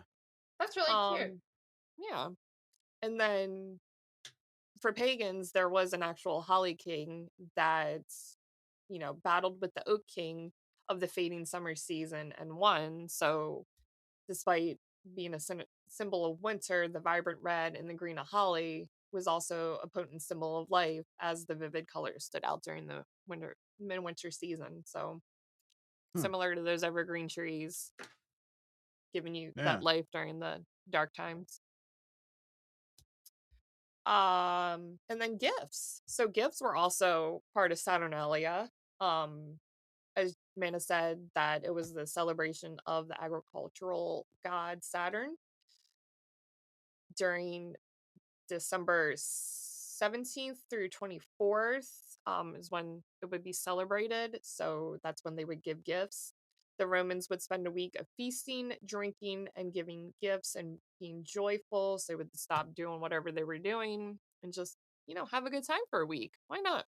That's really cute. Um, yeah. And then for pagans, there was an actual Holly King that, battled with the Oak King of the fading summer season and won. So, despite being a symbol of winter, the vibrant red and the green of holly was also a potent symbol of life, as the vivid colors stood out during the midwinter season. So, Hmm. similar to those evergreen trees, giving you Yeah. that life during the dark times. And then gifts. So gifts were also part of Saturnalia. Um, as Mana said, that it was the celebration of the agricultural god Saturn during December 17th through 24th, is when it would be celebrated. So that's when they would give gifts. The Romans would spend a week of feasting, drinking, and giving gifts and being joyful. So they would stop doing whatever they were doing and just, have a good time for a week. Why not?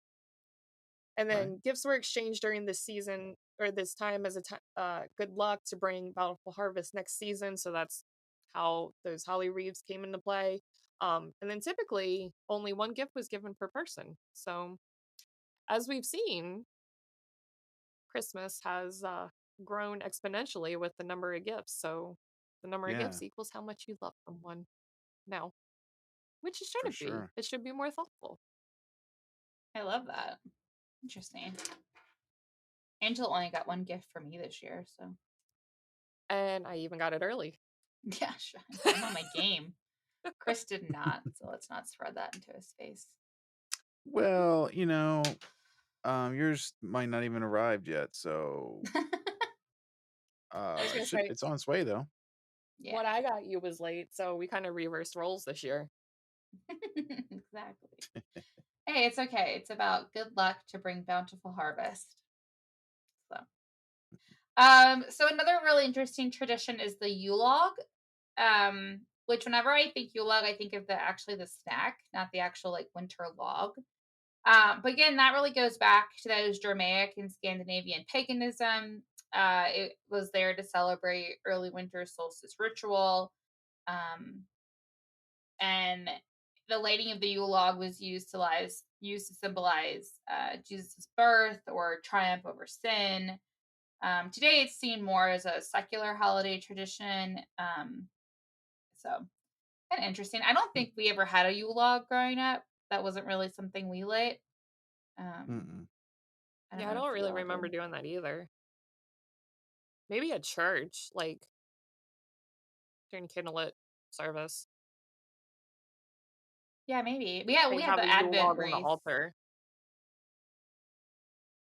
And Right. then gifts were exchanged during this season or this time as a good luck to bring bountiful harvest next season. So that's how those holly wreaths came into play. And then typically only one gift was given per person. So as we've seen, Christmas has grown exponentially with the number of gifts. So the number of Yeah, gifts equals how much you love someone now, which it for shouldn't be. sure. It should be more thoughtful. I love that. Interesting. Angela only got one gift from me this year, so And I even got it early. yeah, sure. I'm on my game. Chris did not, so let's not spread that into his face. Well, yours might not even arrived yet, so I was going to say, it's on its way though. Yeah, what I got you was late, so we kind of reversed roles this year. exactly. Hey, it's okay. It's about good luck to bring bountiful harvest. So another really interesting tradition is the Yule log. Which whenever I think Yule log, I think of the snack, not the actual like winter log. But again, that really goes back to those Germanic and Scandinavian paganism. It was there to celebrate early winter solstice ritual. Um, and the lighting of the Yule log was used to symbolize Jesus' birth or triumph over sin. Today, it's seen more as a secular holiday tradition. So kind of interesting. I don't think we ever had a Yule log growing up. That wasn't really something we lit. Um, Mm-mm. I don't Yeah, I know if don't you really all remember did. doing that either. Maybe at church, like during candlelit service. Yeah, maybe. We They had have a the Yule Advent log on the wreath. altar.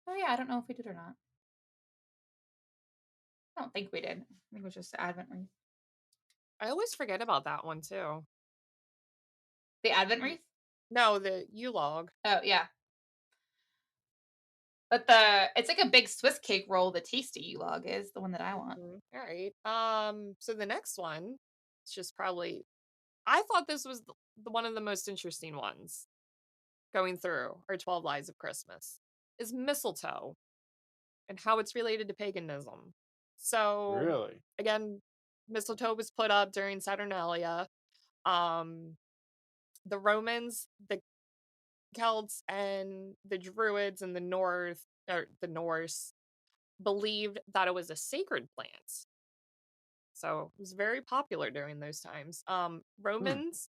Oh yeah, I don't know if we did or not. I don't think we did. I think it was just the Advent wreath. I always forget about that one too. The Advent Y- wreath? No, the Yule log. Oh yeah. But it's like a big Swiss cake roll. The tasty Yule log is the one that I want. All right. So the next one, it's just probably. I thought this was one of the most interesting ones going through our 12 Lies of Christmas. Is mistletoe and how it's related to paganism. So Really? again, mistletoe was put up during Saturnalia. Um, the Romans, the Celts, and the Druids in the North, or the Norse, believed that it was a sacred plant. So it was very popular during those times. Hmm. Romans,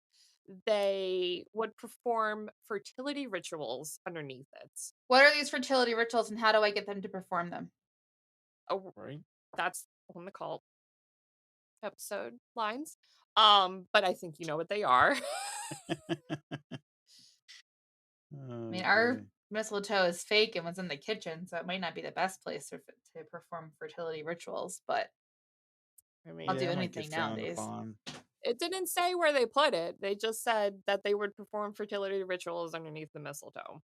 they would perform fertility rituals underneath it. What are these fertility rituals and how do I get them to perform them? Oh, Right? that's on the cult episode lines. But I think you know what they are. I Oh mean, our boy. mistletoe is fake and was in the kitchen, so it might not be the best place to perform fertility rituals, but I I'll mean, do Yeah, it might get anything frowned nowadays. upon. it didn't say where they put it. They just said that they would perform fertility rituals underneath the mistletoe.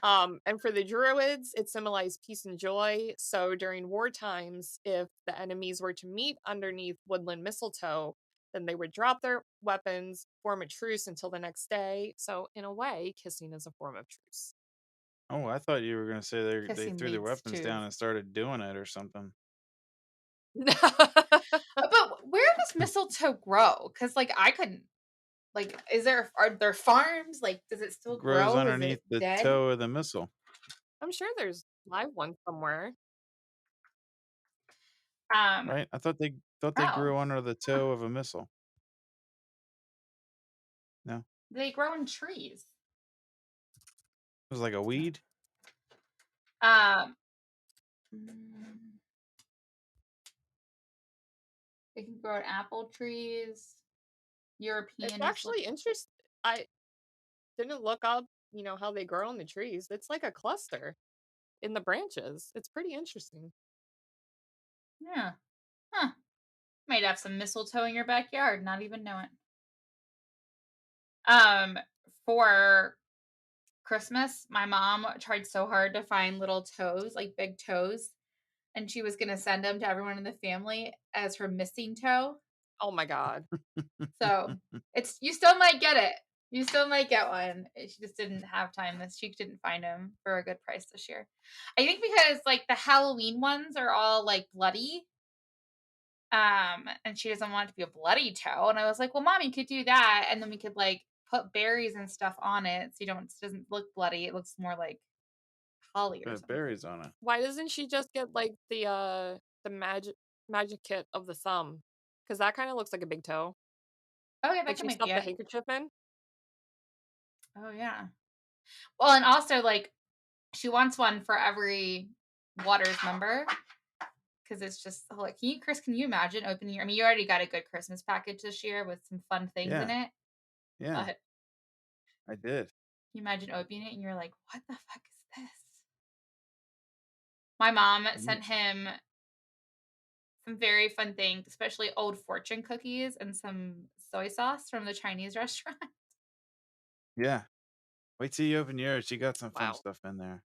And for the Druids, it symbolized peace and joy. So during war times, if the enemies were to meet underneath woodland mistletoe, then they would drop their weapons, form a truce until the next day. So in a way, kissing is a form of truce. Oh, I thought you were gonna say they Kissing threw their leads weapons to. down and started doing it or something. But where does mistletoe grow? Because like I couldn't. Like, are there farms? Like, does it still Grows grow? Is underneath it the dead? toe of the missile. I'm sure there's live ones somewhere. Um, Right? I thought they oh, grew under the huh. toe of a missile. No, They grow in trees. it was like a weed. Um, mm, they can grow in apple trees. It's European is actually interesting. I didn't look up, how they grow on the trees. It's like a cluster in the branches. It's pretty interesting. yeah. Huh. Might have some mistletoe in your backyard, not even know it. Um, for Christmas, my mom tried so hard to find little toes, like big toes, and she was gonna send them to everyone in the family as her missing toe. Oh my god. So it's you still might get it. You still might get one. She just didn't have time. She didn't find them for a good price this year. I think because like the Halloween ones are all like bloody. And she doesn't want it to be a bloody toe. And I was like, well, mom, you could do that, and then we could like put berries and stuff on it so it doesn't look bloody. It looks more like holly or Put something. berries on it. Why doesn't she just get like the magic kit of the thumb? Because that kind of looks like a big toe. Oh yeah, that Like could she might be stuffed the it. handkerchief in. Oh yeah. Well, and also like she wants one for every Waters member because it's just like, Chris? Can you imagine opening your? I mean, you already got a good Christmas package this year with some fun things in Yeah, it, yeah, but I did. can you imagine opening it and you're like, what the fuck is this? My mom You, sent him some very fun things, especially old fortune cookies and some soy sauce from the Chinese restaurant. yeah. Wait till you open yours. You got some fun Wow. stuff in there.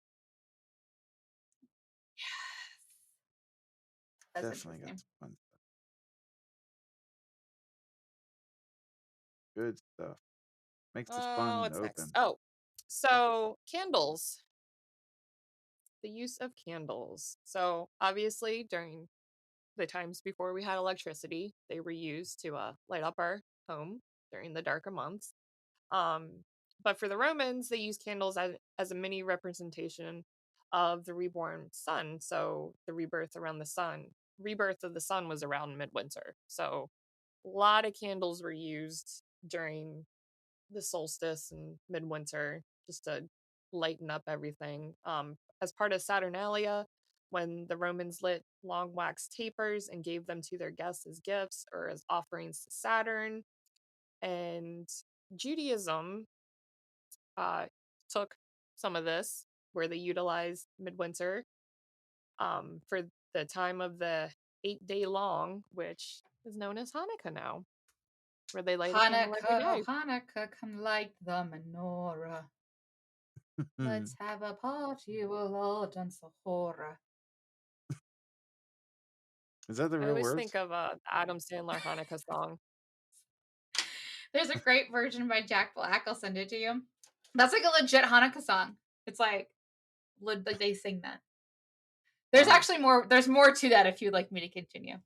That's Definitely got interesting. some fun stuff. Good stuff. Makes this Oh, fun to what's next? open. Oh, so candles. The use of candles. So obviously during the times before we had electricity, they were used to light up our home during the darker months. Um, but for the Romans, they used candles as a mini representation of the reborn sun. So the rebirth of the sun was around midwinter. So a lot of candles were used during the solstice and midwinter just to lighten up everything. As part of Saturnalia, when the Romans lit long wax tapers and gave them to their guests as gifts or as offerings to Saturn. And Judaism took some of this, where they utilized midwinter for the time of the 8-day long, which is known as Hanukkah now, where they light a candle every Hanukkah, oh day. Hanukkah, come light the menorah. Let's have a party, we'll all dance the hora. Is that the I real always words? think of the Adam Sandler Hanukkah song. There's a great version by Jack Black. I'll send it to you. That's like a legit Hanukkah song. It's like they sing that. There's Wow. actually more. There's more to that if you'd like me to continue.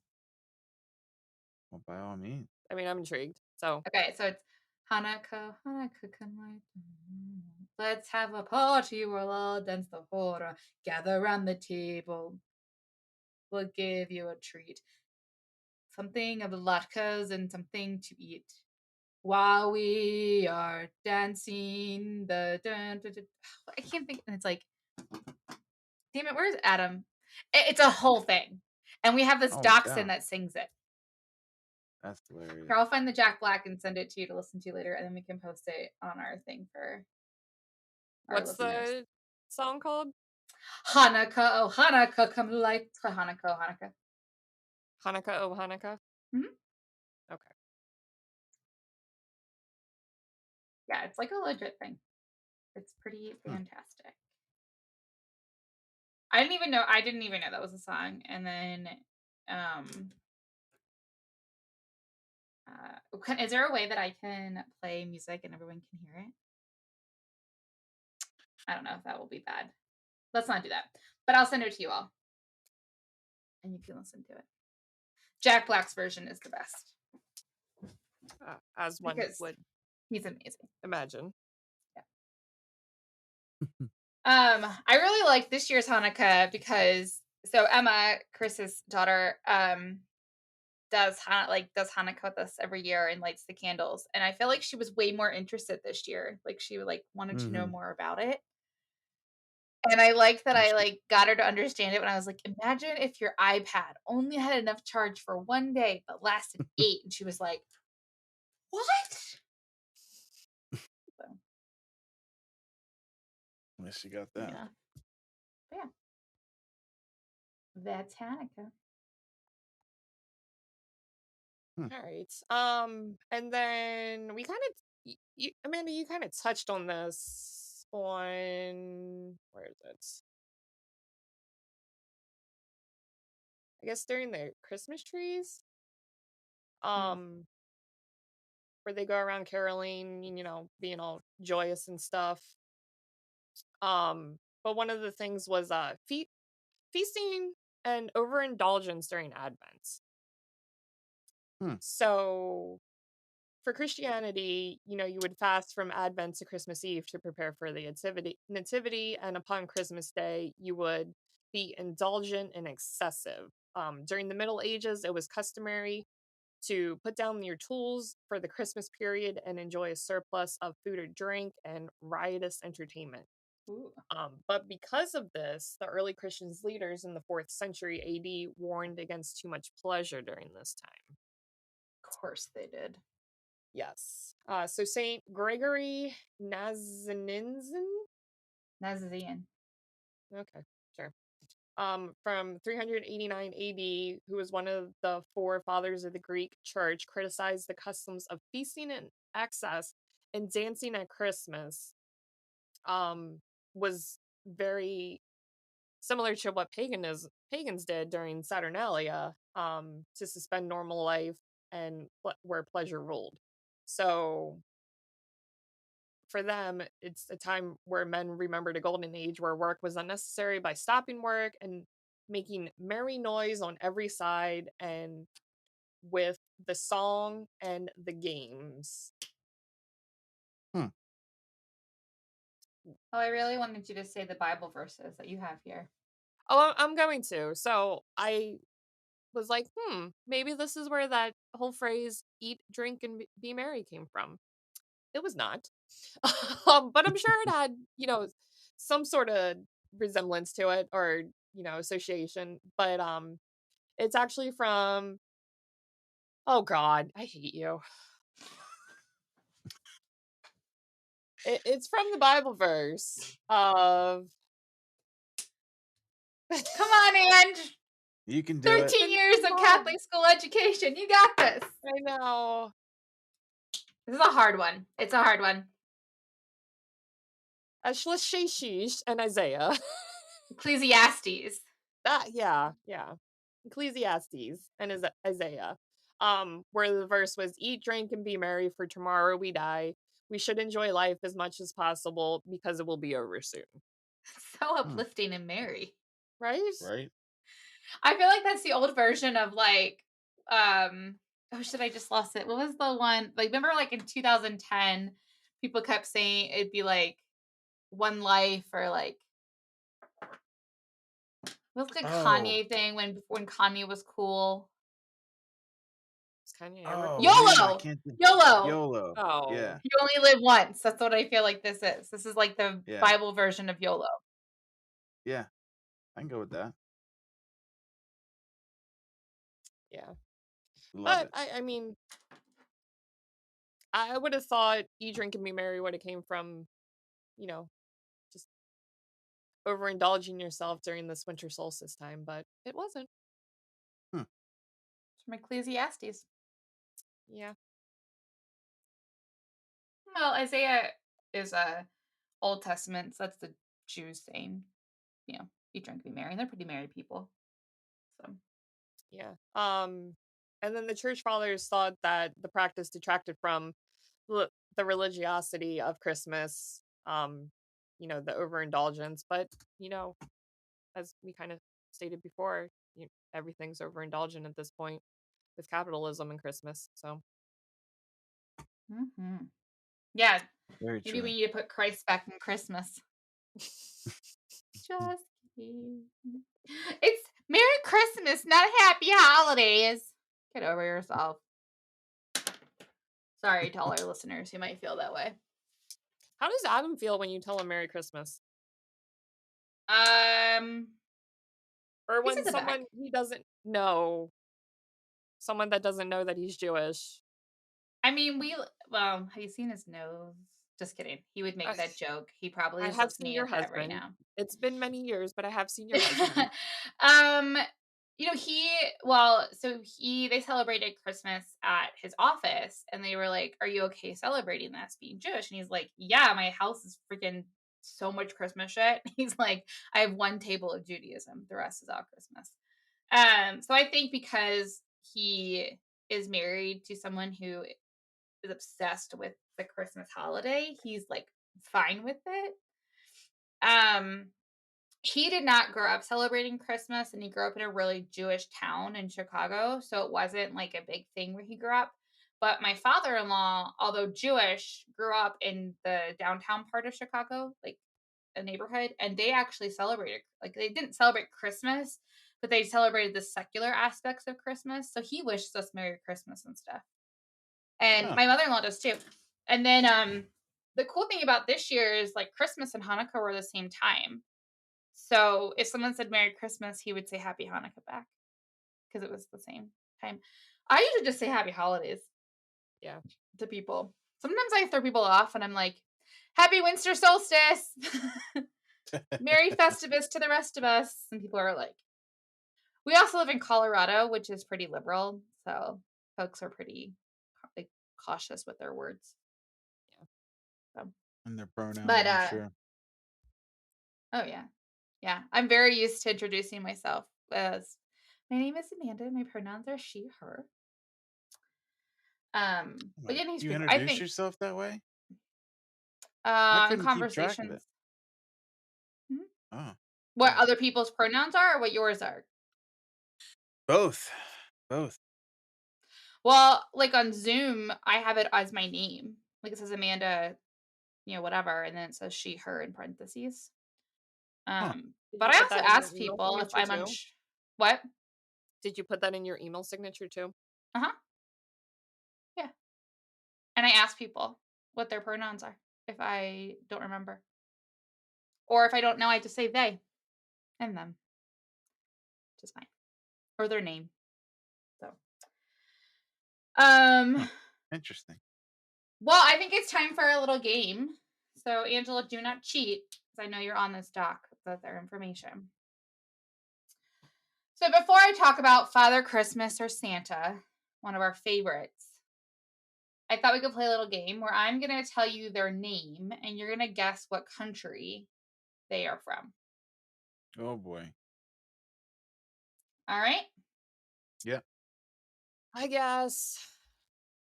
Well, by all means. I mean, I'm intrigued. So Okay, so it's Hanukkah, Hanukkah, come light. Let's have a party, we'll all dance the hora. Gather around the table. We'll give you a treat. Something of latkes and something to eat. While we are dancing, I can't think. And it's like, damn it, where's Adam? It's a whole thing, and we have this Oh, dachshund yeah. that sings it. That's hilarious. Here, I'll find the Jack Black and send it to you to listen to later, and then we can post it on our thing for our what's listeners. the song called? Hanukkah, oh Hanukkah, come light Hanukkah, oh Hanukkah. Hanukkah, oh Hanukkah. Mhm. Okay. Yeah, it's like a legit thing. It's pretty Hmm. fantastic. I didn't even know that was a song. And then is there a way that I can play music and everyone can hear it? I don't know if that will be bad. Let's not do that. But I'll send it to you all. And you can listen to it. Jack Black's version is the best. As one Because would. He's amazing. Imagine. I really like this year's Hanukkah because Emma, Chris's daughter, does Hanukkah with us every year and lights the candles. And I feel like she was way more interested this year. Like she wanted to know more about it. And I like that I got her to understand it when I was like, imagine if your iPad only had enough charge for one day but lasted 8. And she was like, what? So, At least you got that. yeah. That's Hanukkah. All right. And then we kind of, Amanda, you kind of touched on this on, where is it? I guess during the Christmas trees, where they go around caroling, being all joyous and stuff. But one of the things was feasting and overindulgence during Advent. So for Christianity, you would fast from Advent to Christmas Eve to prepare for the nativity, and upon Christmas Day, you would be indulgent and excessive. During the Middle Ages, it was customary to put down your tools for the Christmas period and enjoy a surplus of food or drink and riotous entertainment. Ooh. But because of this, the early Christian leaders in the 4th century AD warned against too much pleasure during this time. Of course they did. Yes. So Saint Gregory Nazianzen? Nazian. Okay, sure. From 389 AD, who was one of the 4 fathers of the Greek church, criticized the customs of feasting in excess and dancing at Christmas. Was very similar to what pagans did during Saturnalia, to suspend normal life and where pleasure ruled. So for them, it's a time where men remembered a golden age where work was unnecessary by stopping work and making merry noise on every side, and with the song and the games. Oh, I really wanted you to say the Bible verses that you have here. Oh, I'm going to. So I was like, maybe this is where that whole phrase "eat, drink, and be merry" came from. It was not, but I'm sure it had, some sort of resemblance to it, or association. But it's actually from. Oh God, I hate you. It's from the Bible verse of. Come on, Ange. You can do 13 years of Catholic school education. You got this. I know. This is a hard one. It's a hard one. Shlishishish and Isaiah. Ecclesiastes. Yeah. Ecclesiastes and Isaiah. Where the verse was, "Eat, drink, and be merry, for tomorrow we die. We should enjoy life as much as possible because it will be over soon." So uplifting and merry. Right? Right. I feel like that's the old version of oh shit, I just lost it. What was the one? Like, remember in 2010, people kept saying it'd be like one life, or what's the Kanye thing when Kanye was cool? Is Kanye ever cool? YOLO! YOLO! YOLO. Oh. Yeah. You only live once. That's what I feel like this is. This is like the Bible version of YOLO. Yeah. I can go with that. Yeah. Love it. I mean, I would have thought "Eat, Drink, and Be Merry" would have came from, just overindulging yourself during this winter solstice time, but it wasn't. It's from Ecclesiastes. Yeah. Well, Isaiah is Old Testament, so that's the Jews saying, eat, drink, be merry. And they're pretty merry people. So Yeah. And then the church fathers thought that the practice detracted from the religiosity of Christmas, the overindulgence. But, as we kind of stated before, everything's overindulgent at this point with capitalism and Christmas. So. Yeah, Very maybe true. we need to put Christ back in Christmas. Just kidding. It's Merry Christmas, not Happy Holidays. Get over yourself. Sorry to all our listeners who might feel that way. How does Adam feel when you tell him Merry Christmas? Or He's when in the back. someone he doesn't know, someone that doesn't know that he's Jewish. I mean, have you seen his nose? Just kidding. He would make that joke. He probably I is have seen listening your at that right husband. now. It's been many years, but I have seen your husband. They celebrated Christmas at his office and they were like, "Are you okay celebrating this being Jewish?" And he's like, "Yeah, my house is freaking so much Christmas shit." He's like, "I have one table of Judaism, the rest is all Christmas." So I think because he is married to someone who is obsessed with the Christmas holiday, he's like fine with it. Um he did not grow up celebrating Christmas and he grew up in a really Jewish town in Chicago, so it wasn't like a big thing where he grew up. But my father-in-law, although Jewish, grew up in the downtown part of Chicago, like a neighborhood, and they actually celebrated, like they didn't celebrate Christmas, but they celebrated the secular aspects of Christmas. So he wishes us Merry Christmas and stuff. And Huh. my mother-in-law does too. And then the cool thing about this year is like Christmas and Hanukkah were the same time. So if someone said Merry Christmas, he would say Happy Hanukkah back because it was the same time. I usually just say Happy Holidays Yeah. to people. Sometimes I throw people off and I'm like, Happy Winter Solstice! Merry Festivus to the rest of us. And people are like, we also live in Colorado, which is pretty liberal. So folks are pretty like cautious with their words. Yeah. So, And their pronouns, but I'm sure. oh yeah. Yeah. I'm very used to introducing myself as my name is Amanda. My pronouns are she, her. But yeah, he's You pretty cool. I introduce think yourself that way? I in couldn't keep track of it. conversations. Mhm. Oh, What wow. other people's pronouns are or what yours are? Both. Both. Well, like on Zoom, I have it as my name. Like it says Amanda, whatever, and then it says she, her in parentheses. Huh. Did But you I put also that in your ask email people if signature I'm too? what? Did you put that in your email signature too? Uh-huh. Yeah. And I ask people what their pronouns are if I don't remember. Or if I don't know, I just say they and them. Just fine. Or their name. So Huh. Interesting. well, I think it's time for a little game. So Angela, do not cheat, because I know you're on this doc with their information. So before I talk about Father Christmas or Santa, one of our favorites, I thought we could play a little game where I'm going to tell you their name and you're going to guess what country they are from. Oh boy. All right? Yeah. I guess.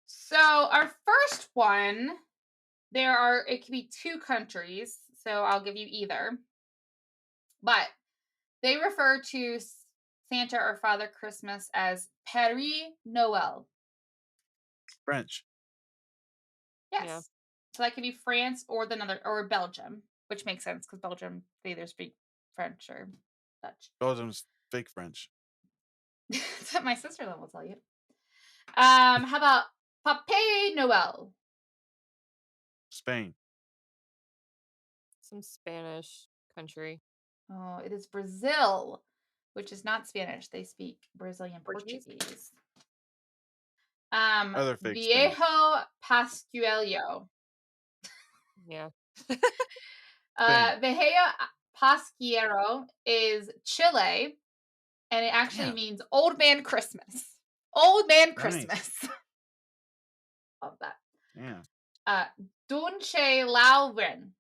So our first one, it could be two countries, so I'll give you either. But they refer to Santa or Father Christmas as Père Noël. French. Yes. Yeah. So that could be France or or Belgium, which makes sense because Belgium, they either speak French or Dutch. Belgium's fake French. That's what my sister-in-law will tell you. How about Pape Noël? Spain. Some Spanish country. Oh, it is Brazil, which is not Spanish. They speak Brazilian Portuguese. Other fake Spain. Viejo Pascuelo. Yeah. Viejo Pascuero is Chile, and it actually means Old Man Christmas. Old Man Christmas. Love that. Yeah. Dunche Lauren.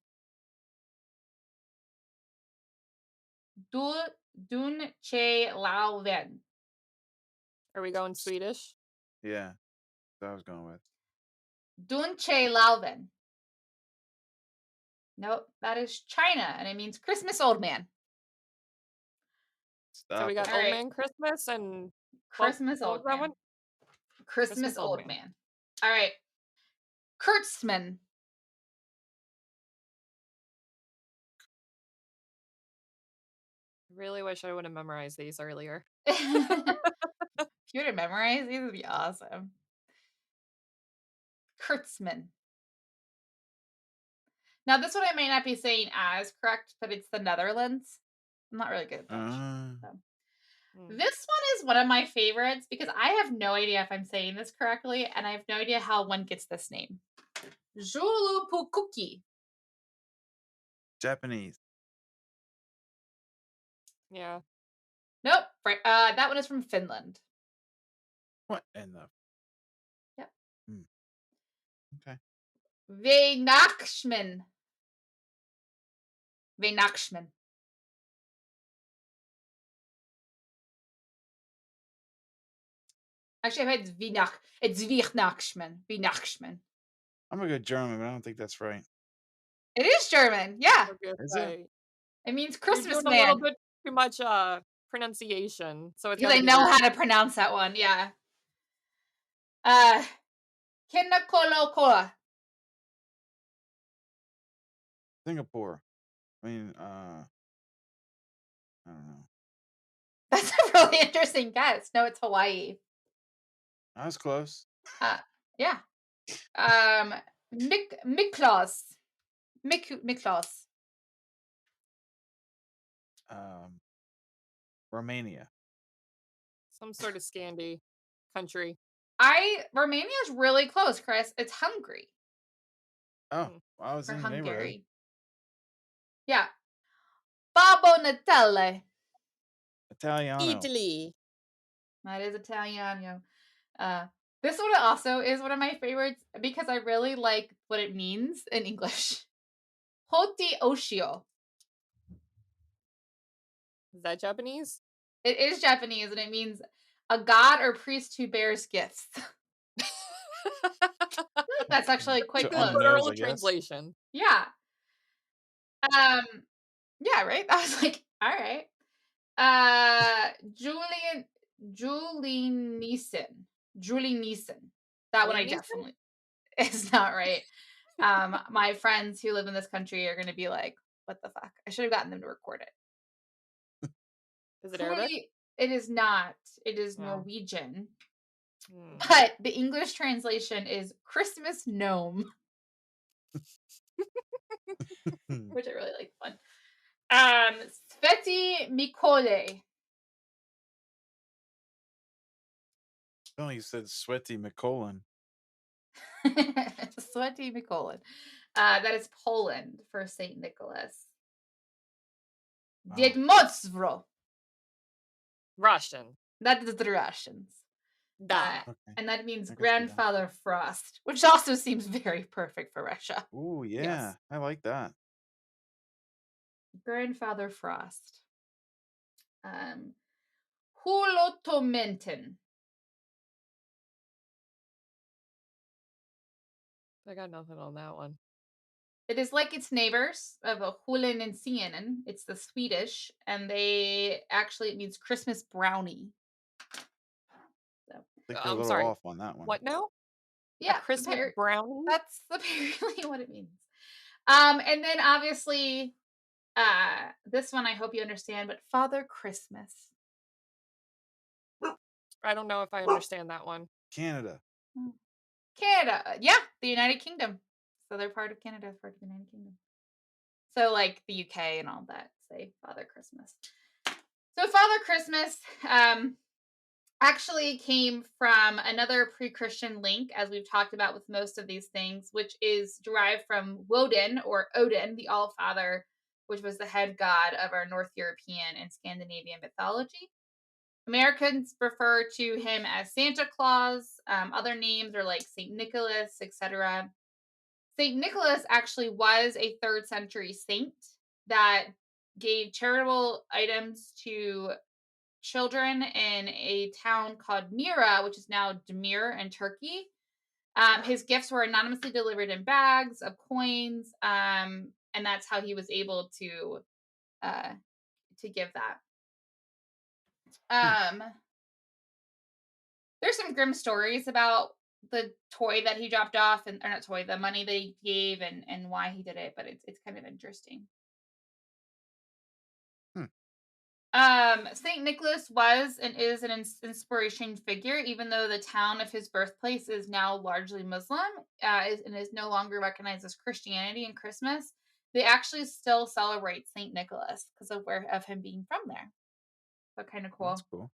Dunche Lauren. Are we going Swedish? Yeah. That's what I was going with. Dunche Lauren. Nope, that is China, and it means Christmas Old Man. So we got All Old right. Man Christmas and Christmas what Old was that Man. one? Christmas Old Man. All right. Kurtzman. really wish I would have memorized these earlier. If you were to memorize these, would be awesome. Kurtzman. Now, this one I may not be saying as correct, but it's the Netherlands. I'm not really good at Dutch. So. Mm. This one is one of my favorites because I have no idea if I'm saying this correctly, and I have no idea how one gets this name. Joulupukuki. Japanese. Yeah. Nope. That one is from Finland. What in the? Yep. Okay. Weihnachtssman. Weihnachtssman. Actually, I've had Weihnacht. It's Weihnachtssman. Weihnachtssman. I'm a good German, but I don't think that's right. It is German. Yeah. Is it? It means You're Christmas doing a little man. bit too much pronunciation, so it's Because got I to be know right. how to pronounce that one. Yeah. Kinakolokoa. Singapore. I mean, I don't know. That's a really interesting guess. No, it's Hawaii. I was close. Yeah. Miklos. Miklos. Romania. Some sort of Scandi country. Romania is really close, Chris. It's Hungary. Oh, well, I was Or in the neighborhood. Hungary. Yeah. Babbo Natale. Italiano. Italy. That is Italiano. This one also is one of my favorites because I really like what it means in English. Hoti Oshio. Is that Japanese? It is Japanese and it means a god or priest who bears gifts. That's actually quite close. Literal translation. Yeah. Yeah, right? I was like, all right. Julie Neeson. That one I definitely is not right. My friends who live in this country are going to be like, what the fuck? I should have gotten them to record it. Is it Arabic? It is not. It is No. Norwegian. But the English translation is Christmas gnome. Which I really like fun. Sveti Mikole. Oh, you said sweaty McCollin. Sveti Mikolin. That is Poland for St. Nicholas. Wow. Diedmotsvro. Russian. That is the Russians. Okay. And that means Grandfather Frost, which also seems very perfect for Russia. Oh, yeah. Yes. I like that. Grandfather Frost. Hulotomenten. I got nothing on that one. It is like its neighbors of a Hulen and Sienen. It's the Swedish, and it means Christmas brownie. So. I think they're a little off on that one. What now? Yeah, a Christmas brownie. That's apparently what it means. And then obviously, this one I hope you understand, but Father Christmas. I don't know if I understand that one. Canada. Yeah, the United Kingdom. So they're part of Canada, part of the United Kingdom. So like the UK and all that say Father Christmas. So Father Christmas actually came from another pre-Christian link, as we've talked about with most of these things, which is derived from Woden or Odin, the All-Father, which was the head god of our North European and Scandinavian mythology. Americans refer to him as Santa Claus. Other names are like St. Nicholas, etc. St. Nicholas actually was a 3rd century saint that gave charitable items to children in a town called Mira, which is now Demir in Turkey. His gifts were anonymously delivered in bags of coins, and that's how he was able to give that. There's some grim stories about the toy that he dropped off, or not toy, the money that he gave, and why he did it, but it's kind of interesting. Saint Nicholas was and is an inspiration figure, even though the town of his birthplace is now largely Muslim, and is no longer recognized as Christianity and Christmas. They actually still celebrate Saint Nicholas because of him being from there. So kind of That's cool. cool.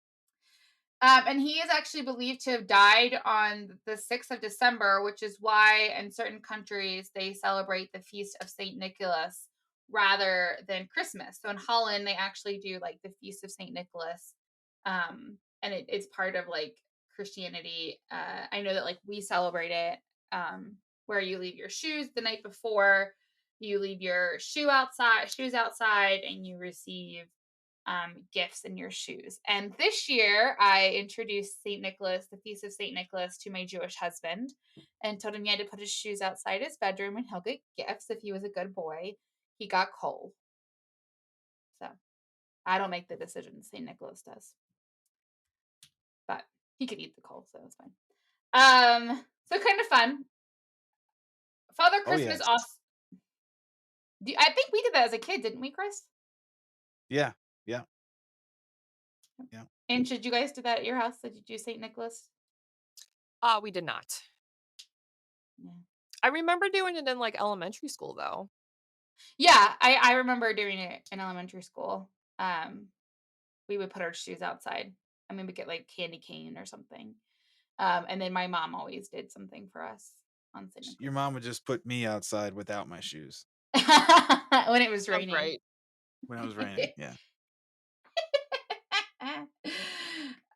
And he is actually believed to have died on the 6th of December, which is why in certain countries they celebrate the feast of Saint Nicholas rather than Christmas. So in Holland, they actually do like the feast of Saint Nicholas. And it's part of like Christianity. I know that like we celebrate it where you leave your shoes the night before, you leave your shoes outside, and you receive gifts in your shoes. And this year, I introduced St. Nicholas, the Feast of St. Nicholas, to my Jewish husband and told him he had to put his shoes outside his bedroom and he'll get gifts if he was a good boy. He got coal. So I don't make the decision. St. Nicholas does. But he could eat the coal, so it's fine. So kind of fun. Father Oh, Christmas yes. also. I think we did that as a kid, didn't we, Chris? Yeah. Yeah. Yeah. And did you guys do that at your house? Did you do St. Nicholas? We did not. Yeah. I remember doing it in, like, elementary school, though. Yeah, I remember doing it in elementary school. We would put our shoes outside. I mean, we get like candy cane or something. And then my mom always did something for us on St. Your Nicholas mom would just put me outside without my shoes when it was Sounds raining. right. when it was raining. Yeah.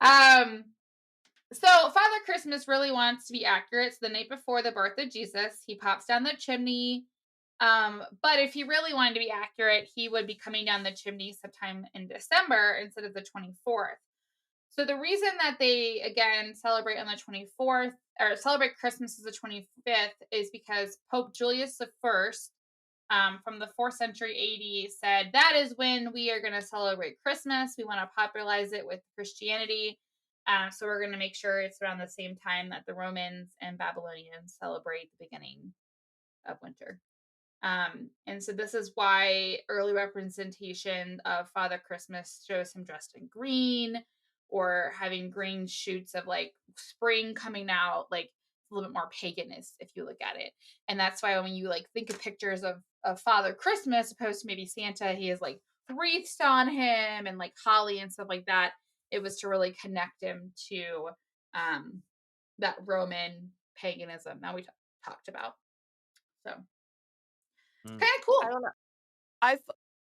um, so Father Christmas really wants to be accurate. So the night before the birth of Jesus, he pops down the chimney. But if he really wanted to be accurate, he would be coming down the chimney sometime in December instead of the 24th. So the reason that they again celebrate on the 24th or celebrate Christmas as the 25th is because Pope Julius I, from the 4th century AD, said that is when we are going to celebrate Christmas. We want to popularize it with Christianity. So we're going to make sure it's around the same time that the Romans and Babylonians celebrate the beginning of winter. And so this is why early representation of Father Christmas shows him dressed in green or having green shoots of like spring coming out, like a little bit more paganist if you look at it. And that's why when you like think of pictures of Father Christmas opposed to maybe Santa, he has like wreaths on him and like holly and stuff like that. It was to really connect him to that Roman paganism that we talked about. So Mm. kind of I cool. don't know. I've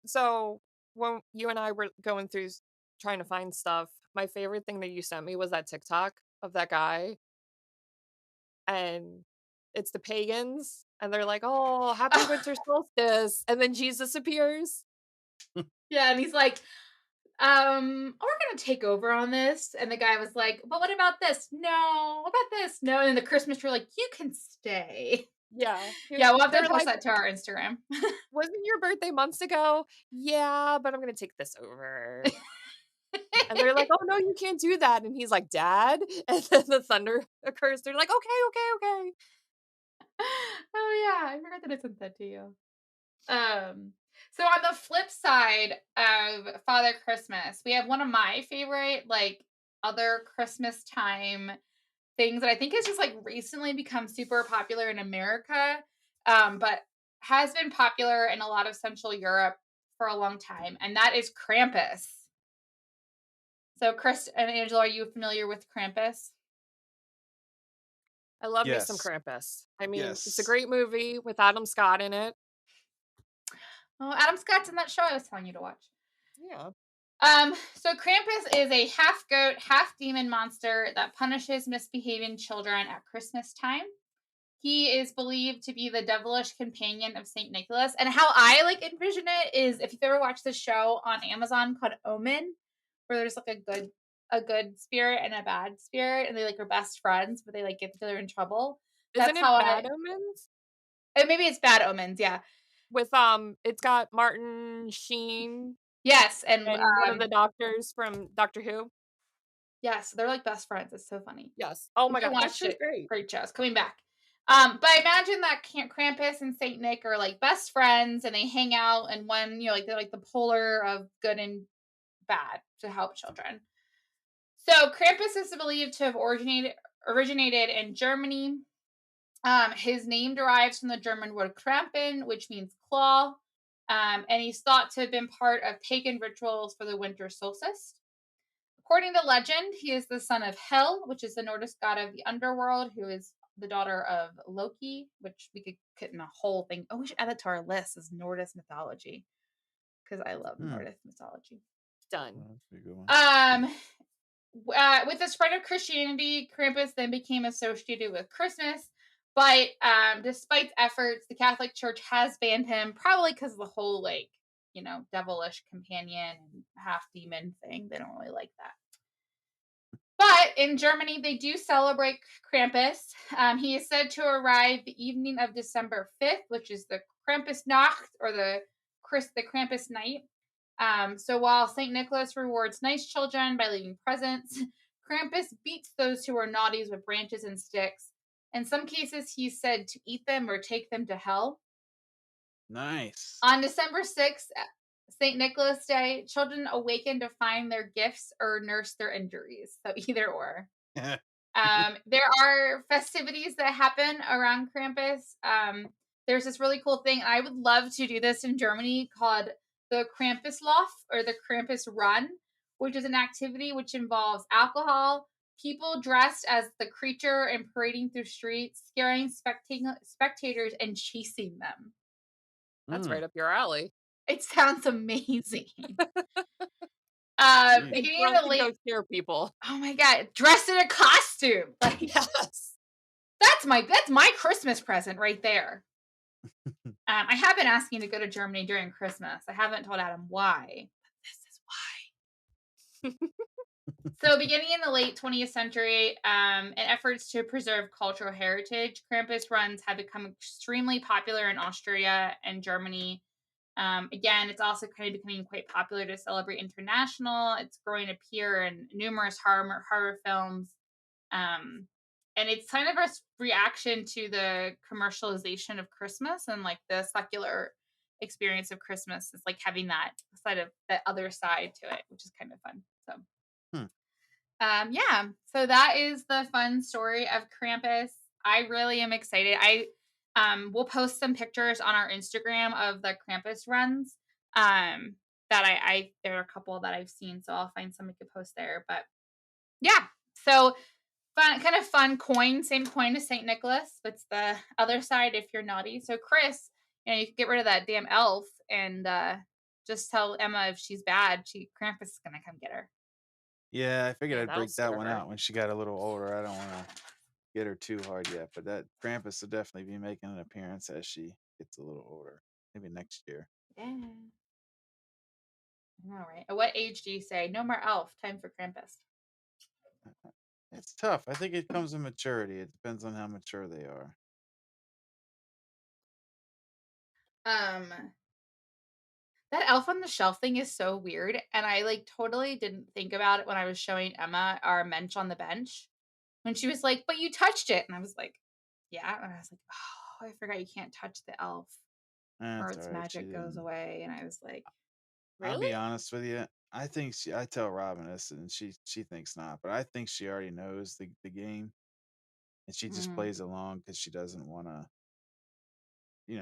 so when you and I were going through trying to find stuff, my favorite thing that you sent me was that TikTok of that guy, and it's the pagans, and they're like, "Oh, happy winter solstice," and then Jesus appears. Yeah, and he's like, we're gonna take over on this. And the guy was like, but what about this? No, what about this? No. And then the Christmas tree, like, you can stay. Yeah, Yeah, we'll have they to were post like, that to our Instagram. "Wasn't your birthday months ago?" "Yeah, but I'm gonna take this over." And they're like, "Oh, no, you can't do that." And he's like, "Dad?" And then the thunder occurs. They're like, "Okay, okay, okay." Oh yeah, I forgot that I sent that to you. So on the flip side of Father Christmas, we have one of my favorite like other Christmas time things that I think has just like recently become super popular in America, but has been popular in a lot of Central Europe for a long time, and that is Krampus. So, Chris and Angela, are you familiar with Krampus? I love me some Yes. Krampus. I mean, it's a Yes. great movie with Adam Scott in it. Oh, Adam Scott's in that show I was telling you to watch. Yeah. So Krampus is a half goat, half demon monster that punishes misbehaving children at Christmas time. He is believed to be the devilish companion of Saint Nicholas. And how I like envision it is if you've ever watched the show on Amazon called Omen, where there's like a good spirit and a bad spirit, and they like are best friends, but they like get together in trouble. Isn't That's it how Bad Omens? maybe it's Bad Omens, yeah. With, it's got Martin Sheen Yes, and and one of the doctors from Doctor Who. yes, they're like best friends. It's so funny. Yes. Oh You my should god, that watch show's it. great. Great show. It's coming back. But imagine that Krampus and Saint Nick are like best friends, and they hang out, and one, you know, like they're like the polar of good and bad to help children. So Krampus is believed to have originated in Germany. His name derives from the German word Krampen, which means claw, and he's thought to have been part of pagan rituals for the winter solstice. According to legend, he is the son of Hel, which is the Nordic god of the underworld, who is the daughter of Loki, which we could put in a whole thing. Oh, we should add that to our list as Nordic mythology, because I love Nordic mythology. Done. Well, that's a good one. With the spread of Christianity, Krampus then became associated with Christmas. But despite efforts, the Catholic Church has banned him, probably because of the whole, like, you know, devilish companion and half demon thing. They don't really like that. But in Germany, they do celebrate Krampus. He is said to arrive the evening of December 5th, which is the Krampusnacht, or the Krampus night. So while St. Nicholas rewards nice children by leaving presents, Krampus beats those who are naughty with branches and sticks. In some cases, he's said to eat them or take them to hell. Nice. On December 6th, St. Nicholas Day, children awaken to find their gifts or nurse their injuries. So either or. There are festivities that happen around Krampus. There's this really cool thing. I would love to do this in Germany called the Krampuslauf or the Krampus Run, which is an activity which involves alcohol, people dressed as the creature and parading through streets, scaring spectators and chasing them. That's right up your alley. It sounds amazing. Beginning of the late, go scare people. Oh my god, dressed in a costume. Like, yes. That's my Christmas present right there. I have been asking to go to Germany during Christmas. I haven't told Adam why, but this is why. So, beginning in the late 20th century, in efforts to preserve cultural heritage, Krampus runs have become extremely popular in Austria and Germany. Again, it's also kind of becoming quite popular to celebrate international. It's growing to appear in numerous horror films. And it's kind of a reaction to the commercialization of Christmas and like the secular experience of Christmas is like having that other side to it, which is kind of fun. So, yeah. So that is the fun story of Krampus. I really am excited. We'll post some pictures on our Instagram of the Krampus runs. That there are a couple that I've seen, so I'll find some we could post there. But yeah, so fun coin, same coin as St. Nicholas, but it's the other side if you're naughty. So Chris, you can get rid of that damn elf and just tell Emma if she's bad, Krampus is gonna come get her. Yeah, I figured I'd break that one out when she got a little older. I don't want to get her too hard yet, but that Krampus will definitely be making an appearance as she gets a little older. Maybe next year. Yeah. All right. At what age do you say no more elf? Time for Krampus. It's tough. I think it comes with maturity. It depends on how mature they are. That elf on the shelf thing is so weird, and I like totally didn't think about it when I was showing Emma our mensch on the bench. When she was like, "But you touched it," and I was like, "Yeah," and I was like, "Oh, I forgot you can't touch the elf, or its magic goes away." And I was like, "Really?" I'll be honest with you. I think I tell Robin this, and she thinks not, but I think she already knows the game, and she just plays along because she doesn't want to.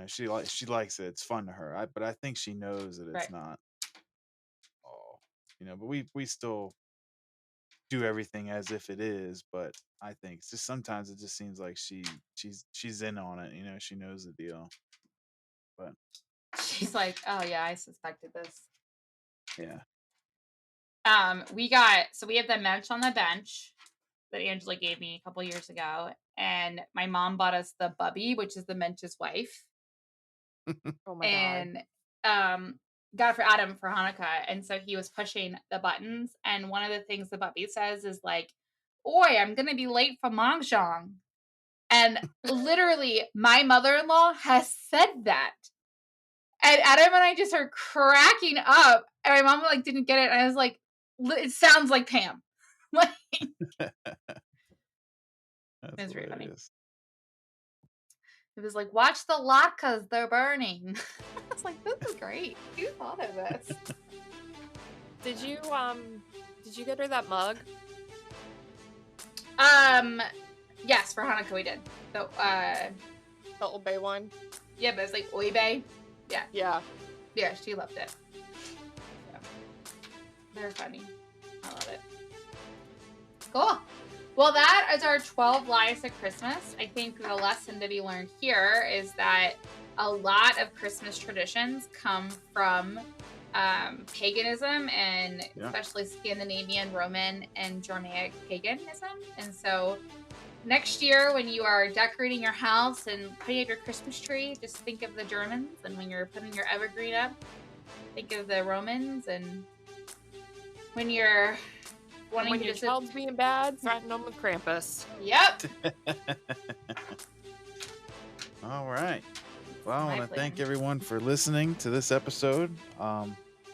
She likes it. It's fun to her. But I think she knows that it's not. Oh, but we still do everything as if it is. But I think just sometimes it just seems like she's in on it. She knows the deal. But she's like, "Oh yeah, I suspected this." Yeah. We have the mensch on the bench that Angela gave me a couple years ago, and my mom bought us the bubby, which is the mensch's wife. Oh my god! And got it for Adam for Hanukkah, and so he was pushing the buttons, and one of the things the bubby says is like, "Oi, I'm gonna be late for mahjong," and literally, my mother-in-law has said that. And Adam and I just are cracking up. And my mom like didn't get it. And I was like, it sounds like Pam. It was very funny. It was like, watch the latkes, they're burning. I was like, this is great. Who thought of this? Did you get her that mug? Yes, for Hanukkah we did. So, The Old Bay one? yeah, but it's like Oy Bay. Yeah. Yeah. Yeah, she loved it. So, they're funny. I love it. Cool. Well, that is our 12 lies of Christmas. I think the lesson to be learned here is that a lot of Christmas traditions come from paganism, and especially Scandinavian, Roman, and Germanic paganism. And so next year, when you are decorating your house and putting up your Christmas tree, just think of the Germans. And when you're putting your evergreen up, think of the Romans. And when you're wanting when to your child's being bad, threaten them with Krampus. Yep. All right. Well, I want to thank everyone for listening to this episode.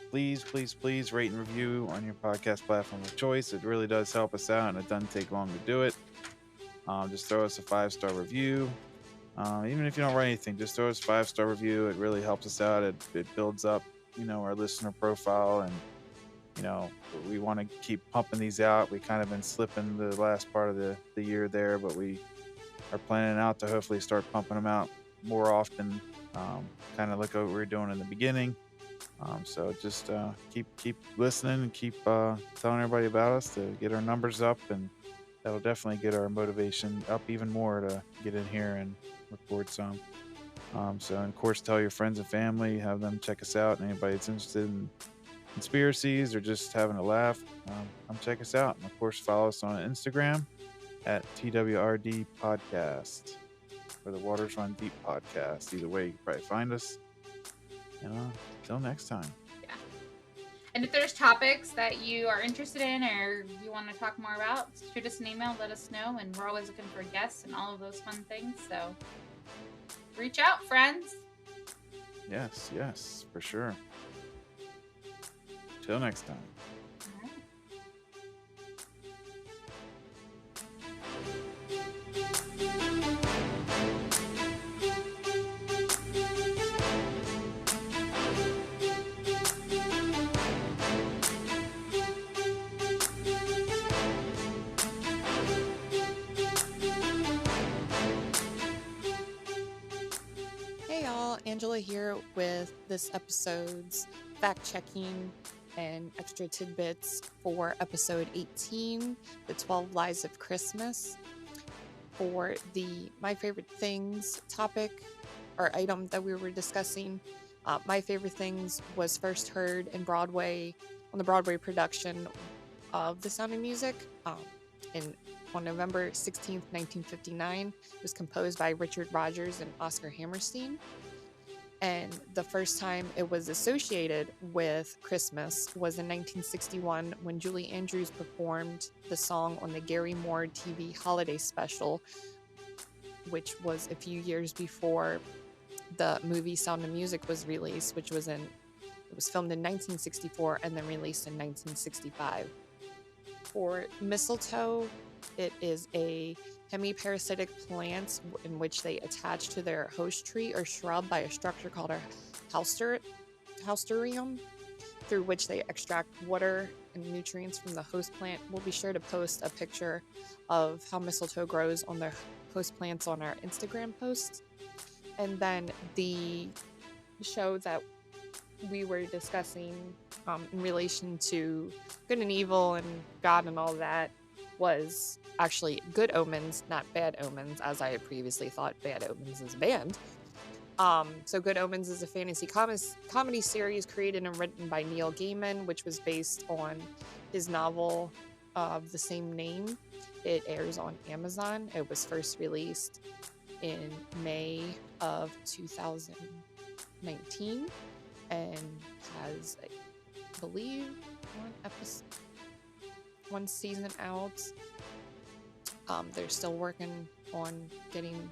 Please rate and review on your podcast platform of choice. It really does help us out, and it doesn't take long to do it. Just throw us a 5-star review. Even if you don't write anything, just throw us a 5-star review. It really helps us out. It builds up, our listener profile, and we want to keep pumping these out. We kind of been slipping the last part of the year there, but we are planning out to hopefully start pumping them out more often. Kind of look at what we were doing in the beginning. So just keep listening and keep telling everybody about us to get our numbers up, and that'll definitely get our motivation up even more to get in here and record some. So, and of course, tell your friends and family, have them check us out. And anybody that's interested in conspiracies or just having a laugh, come check us out. And of course, follow us on Instagram at TWRD Podcast or the Waters Run Deep Podcast. Either way, you can probably find us. Until next time. Yeah. And if there's topics that you are interested in or you want to talk more about, shoot us an email, let us know. And we're always looking for guests and all of those fun things. So reach out, friends. Yes, for sure. Till next time. Angela here with this episode's fact-checking and extra tidbits for episode 18, the 12 Lies of Christmas. For the My Favorite Things topic or item that we were discussing, My Favorite Things was first heard on the Broadway production of The Sound of Music on November 16th, 1959. It was composed by Richard Rodgers and Oscar Hammerstein. And the first time it was associated with Christmas was in 1961 when Julie Andrews performed the song on the Gary Moore TV holiday special, which was a few years before the movie Sound of Music was released, it was filmed in 1964 and then released in 1965. For mistletoe, it is a hemiparasitic plant in which they attach to their host tree or shrub by a structure called a haustorium, through which they extract water and nutrients from the host plant. We'll be sure to post a picture of how mistletoe grows on their host plants on our Instagram posts. And then the show that we were discussing in relation to good and evil and God and all that was actually Good Omens, not Bad Omens, as I had previously thought Bad Omens is a band. So Good Omens is a fantasy comedy series created and written by Neil Gaiman, which was based on his novel of the same name. It airs on Amazon. It was first released in May of 2019 and has, I believe, one season out. They're still working on getting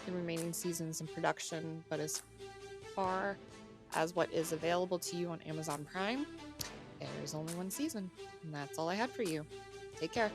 the remaining seasons in production, but as far as what is available to you on Amazon Prime, there's only one season, and that's all I had for you. Take care.